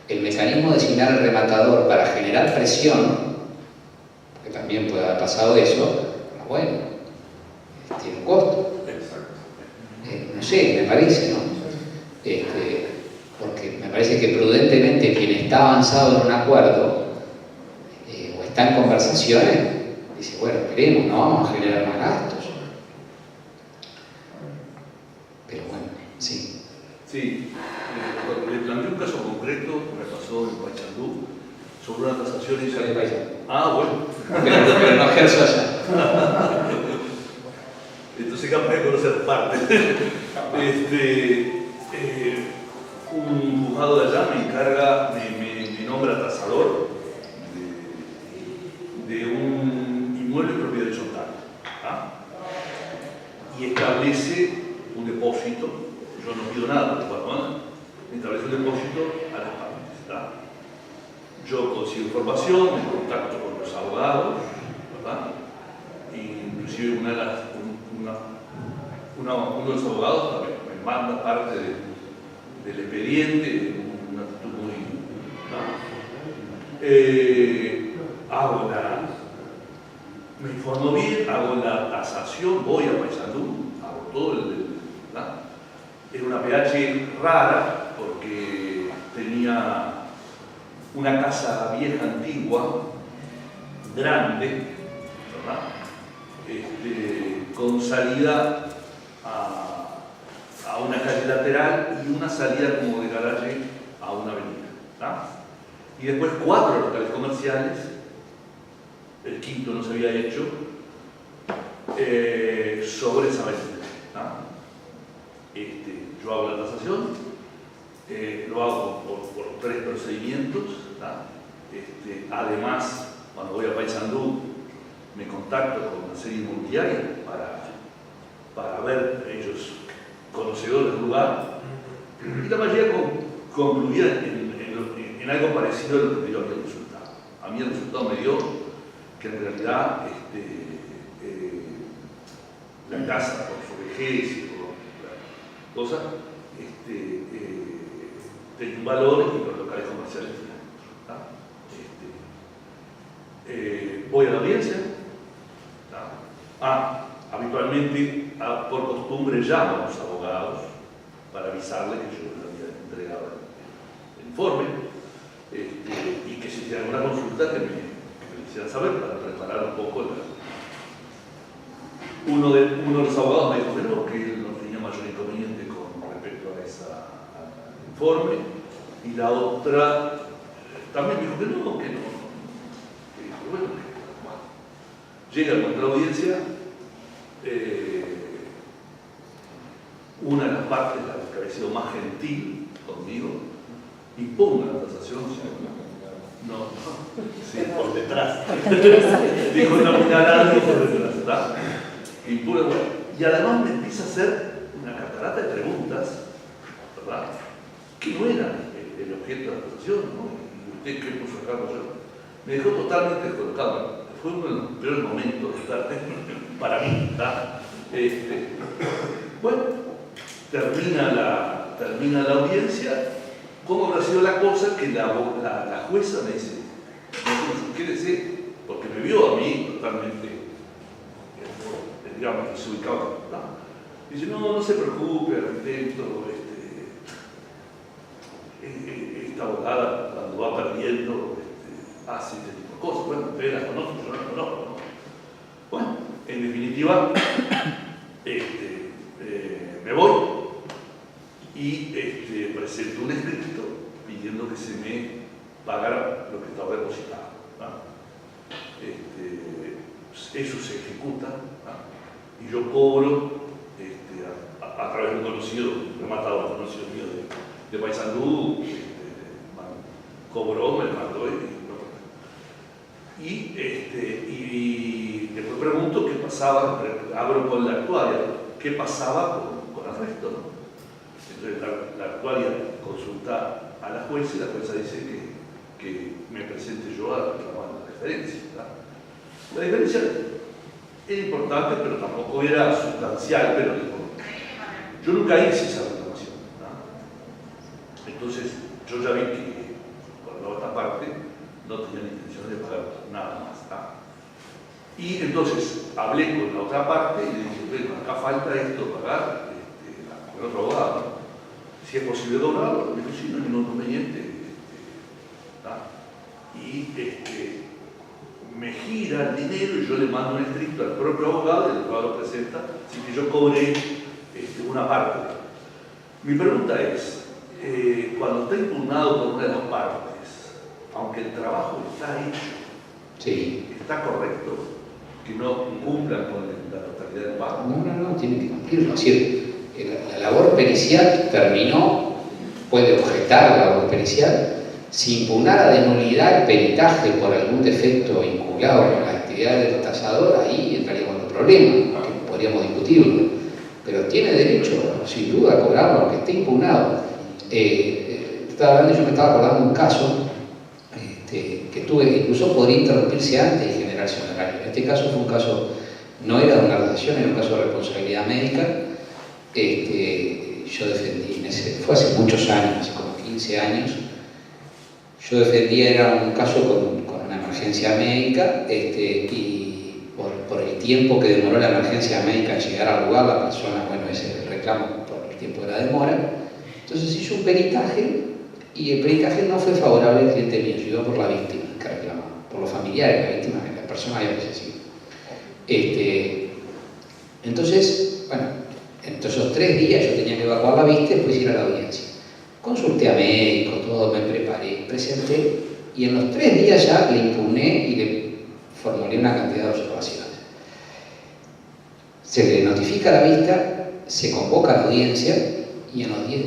el mecanismo de designar al rematador para generar presión, porque también puede haber pasado eso, bueno, tiene un costo. No sé, me parece, ¿no? Porque me parece que prudentemente quien está avanzado en un acuerdo o está en conversaciones, dice, bueno, esperemos, no vamos a generar más gastos. Pero bueno, sí. Sí, le planteé un caso concreto que me pasó en Paysandú sobre una tasación y Ah, bueno. Pero no ejerzo allá. Entonces capaz de conocer parte. Un juzgado de allá me encarga, me nombra tasador de un inmueble de propiedad horizontal. Y establece un depósito. Yo no pido nada, establece un depósito a las partes. Yo consigo información, me contacto con los abogados, ¿verdad? Y inclusive uno de los abogados me manda parte del expediente, una actitud muy... me informo bien, hago la tasación, voy a Paysandú, hago todo ¿verdad? Era una PH rara porque tenía una casa vieja antigua, grande, ¿verdad? Con salida a una calle lateral y una salida como de garaje a una avenida, ¿verdad? y después 4 locales comerciales, el quinto no se había hecho, sobre esa vez. Yo hago la tasación, lo hago por 3 procedimientos. Además, cuando voy a Paysandú, me contacto con una serie inmobiliaria para ver ellos conocedores del lugar, y la mayoría concluía en algo parecido a lo que me dio a mí el resultado. A mí el resultado me dio que en realidad la casa, por su vejez y por la cosa, tenía un valor y los locales comerciales tenían. Voy a la audiencia. Habitualmente, por costumbre, llamo a los abogados para avisarles que yo les había entregado el informe y que si tienen alguna consulta que me hicieran saber para preparar un poco uno de los abogados me dijo que él no tenía mayor inconveniente con respecto a al informe, y la otra también me dijo que no. Bueno, llega a la audiencia, una de las partes, la que había sido más gentil conmigo, impugna la tasación. No, sí, por detrás. Dijo una puñalada por detrás, ¿verdad? Impugna, bueno. Y además me empieza a hacer una catarata de preguntas, ¿verdad? Que no eran el objeto de la tasación, ¿no? ¿Y usted qué puso acá? Me dejó totalmente descolocado. Fue uno de los peores momentos de estar para mí, ¿verdad? Bueno, termina la audiencia. ¿Cómo habrá sido la cosa que la jueza me dice, quédese, porque me vio a mí totalmente, digamos, desubicado, ¿no? Dice, no se preocupe, arquitecto, esta abogada cuando va perdiendo hace este tipo de cosas. Bueno, ustedes la conocen, yo no la conozco, ¿no? Bueno, en definitiva, me voy y presento un escrito pidiendo que se me pagara lo que estaba depositado, ¿no? Eso se ejecuta, ¿no? Y yo cobro a través de un conocido, me ha matado a un conocido mío de Paysandú, cobró, me mandó y después pregunto qué pasaba, abro con la actuaria, qué pasaba con el resto, ¿no? Entonces la actuaria consulta a la jueza y la jueza dice que me presente yo a reclamar la diferencia, ¿verdad? La diferencia era importante, pero tampoco era sustancial, pero yo nunca hice esa reclamación, ¿no? Entonces yo ya vi que con la otra parte no tenía la intención de pagar nada más, ¿no? Y entonces hablé con la otra parte y le dije, bueno, acá falta esto, pagar con otro abogado, ¿no? Si es posible doblarlo, me dijo, sí, no hay ningún inconveniente. Y me gira el dinero y yo le mando un escrito al propio abogado y el abogado lo presenta, así que yo cobré una parte. Mi pregunta es, cuando está impugnado por una de las partes, aunque el trabajo está hecho, sí, ¿está correcto que no cumplan con la totalidad del pago? No, tiene que cumplirlo. Es decir, la labor pericial terminó, puede objetar la labor pericial. Si impugnara de nulidad el peritaje por algún defecto vinculado con la actividad del tasador, ahí entraríamos en un problema, que podríamos discutirlo. Pero tiene derecho, sin duda, a cobrarlo, aunque esté impugnado. Yo me estaba acordando de un caso que tuve, incluso podría interrumpirse antes y generarse honorario. En este caso fue un caso, no era de una relación, era un caso de responsabilidad médica. Yo defendí, fue hace muchos años, hace como 15 años, yo defendía, era un caso con una emergencia médica, y por el tiempo que demoró la emergencia médica en llegar al lugar, la persona, bueno, ese es el reclamo por el tiempo de la demora. Entonces hizo un peritaje, y el peritaje no fue favorable al cliente mío, sino por la víctima que reclamaba, por los familiares de la víctima, que la persona había fallecido. Entonces, bueno, entre esos 3 días yo tenía que evacuar la vista y después ir a la audiencia. Consulté a médico, todo, me preparé, presenté, Y en los 3 días ya le impugné y le formulé una cantidad de observaciones. Se le notifica la vista, se convoca a la audiencia y en los 10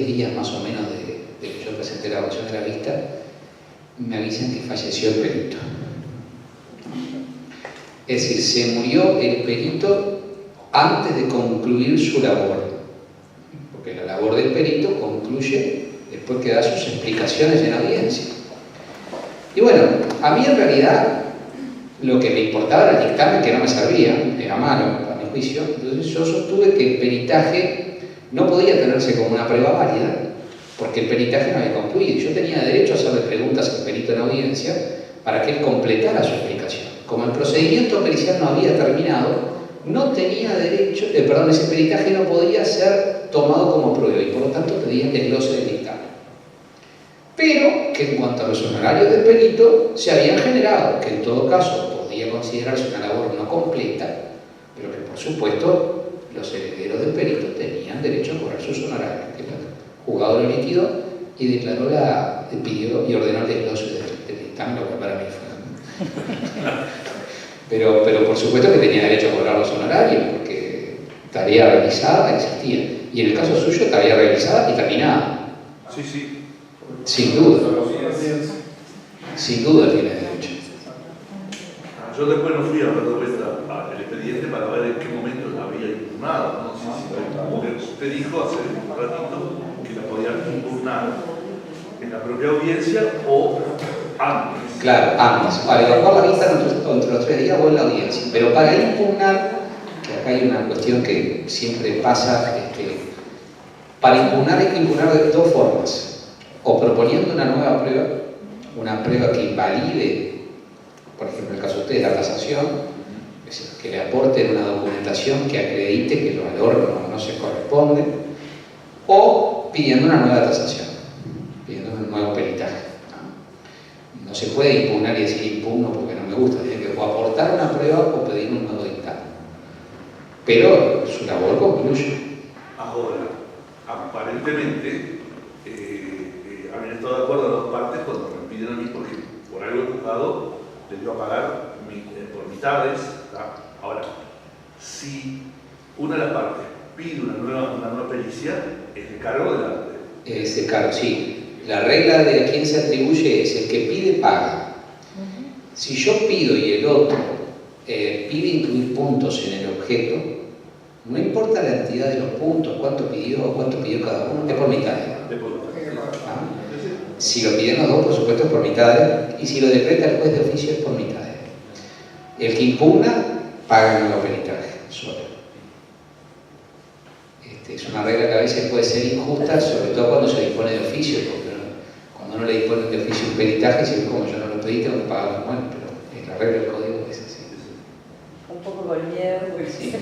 días más o menos de que yo presenté la evaluación de la vista, me avisan que falleció el perito. Es decir, se murió el perito antes de concluir su labor, porque la labor del perito concluye después que da sus explicaciones en audiencia. Y bueno, a mí en realidad lo que me importaba era el dictamen, que no me servía, era malo a mi juicio. Entonces yo sostuve que el peritaje no podía tenerse como una prueba válida, porque el peritaje no había concluido. Yo tenía derecho a hacerle preguntas al perito en audiencia para que él completara su explicación. Como el procedimiento pericial no había terminado, no tenía derecho, ese peritaje no podía ser tomado como prueba y por lo tanto pedía el desglose del dictamen. Pero que en cuanto a los honorarios del perito se habían generado, que en todo caso podía considerarse una labor no completa, pero que por supuesto los herederos del perito tenían derecho a cobrar sus honorarios. Que el juzgado lo liquidó y declaró pidió y ordenó el desglose del dictamen, lo que para mí fue. Pero por supuesto que tenía derecho a cobrar los honorarios, porque tarea realizada existía. Y en el caso suyo, tarea realizada y terminada. Sí, sí. Sin duda. Sin duda tiene derecho. Yo después no fui a dar vuelta al expediente para ver en qué momento la había impugnado. No sé si como usted dijo hace un ratito que la podían impugnar en la propia audiencia o antes. Claro, antes. Para evacuar la vista entre los 3 días o en la audiencia. Pero para impugnar, que acá hay una cuestión que siempre pasa, para impugnar hay que impugnar de 2 formas. O proponiendo una nueva prueba, una prueba que invalide, por ejemplo, en el caso de ustedes, la tasación, es decir, que le aporten una documentación que acredite que el valor no se corresponde, o pidiendo una nueva tasación, pidiendo un nuevo peritaje. No se puede impugnar y decir impugno porque no me gusta, tiene que o aportar una prueba o pedir un nuevo dictamen. Pero su labor concluye. Ahora, aparentemente, habían estado de acuerdo las 2 partes cuando me piden a mí, porque por algo he juzgado, les dio a pagar por mitades. ¿Tá? Ahora, si una de las partes pide una nueva pericia, es de cargo de la... Es de cargo, sí. La regla de a quién se atribuye es el que pide, paga. Si yo pido y el otro pide incluir puntos en el objeto, no importa la entidad de los puntos, cuánto pidió cada uno, es por mitades. Si lo piden los 2, por supuesto, es por mitades, y si lo decreta el juez de oficio es por mitades. El que impugna, paga el nuevo peritaje, solo. Es una regla que a veces puede ser injusta, sobre todo cuando se dispone de oficio, porque cuando no le disponen de oficio un peritaje, si como yo no lo pedí, tengo que pagarlo. Bueno, pero la regla del código es así. Un poco con miedo, porque sí.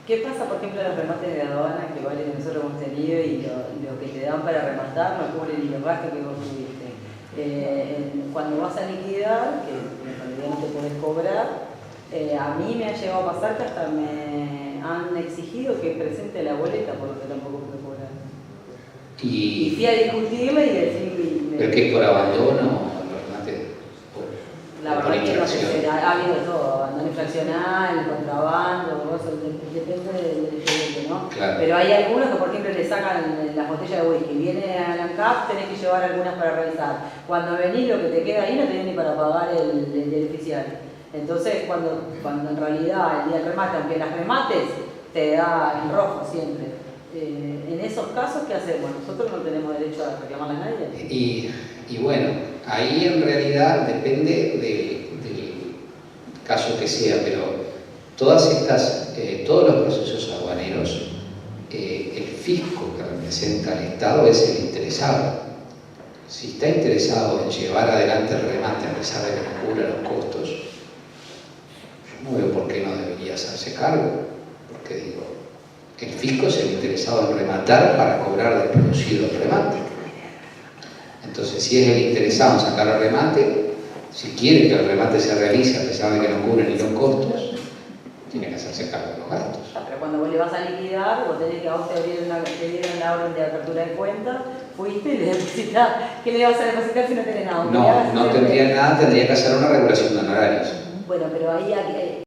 ¿Qué pasa, por ejemplo, en los remates de aduana que varios de nosotros hemos tenido y lo que te dan para rematar no cubre ni los gastos que vos tuviste? Cuando vas a liquidar, que en realidad no te podés cobrar, a mí me ha llegado a pasar que hasta me han exigido que presente la boleta por lo que tampoco puedo cobrar. Y fui a discutirle y decir... ¿Pero qué es por abandono? La verdad que no sé, ha habido todo, abandono infraccional, contrabando, depende del expediente, ¿no? Claro. Pero hay algunos que, por ejemplo, le sacan las botellas de whisky, viene a la ANCAP, tenés que llevar algunas para revisar. Cuando venís, lo que te queda ahí no tenés ni para pagar el oficial. Entonces, cuando en realidad el día del remate, aunque las remates, te da en rojo siempre. En esos casos, ¿qué hacemos? Nosotros no tenemos derecho a reclamarle a nadie. Y bueno, ahí en realidad depende del caso que sea, pero todos los procesos aduaneros, el fisco que representa al Estado es el interesado. Si está interesado en llevar adelante el remate a pesar de que no cubra los costos, yo no veo por qué no debería hacerse cargo, porque digo, el fisco es el interesado en rematar para cobrar del producido el remate. Entonces, si es el interesado en sacar el remate, si quiere que el remate se realice a pesar de que no cubre ni los costos, tiene que hacerse cargo de los gastos. Pero cuando vos le vas a liquidar, o tenés que a vos te dieron la orden de apertura de cuenta, fuiste y le depositas. ¿Qué le vas a depositar si no tenés nada? No tendría nada, tendría que hacer una regulación de honorarios. Bueno, pero ahí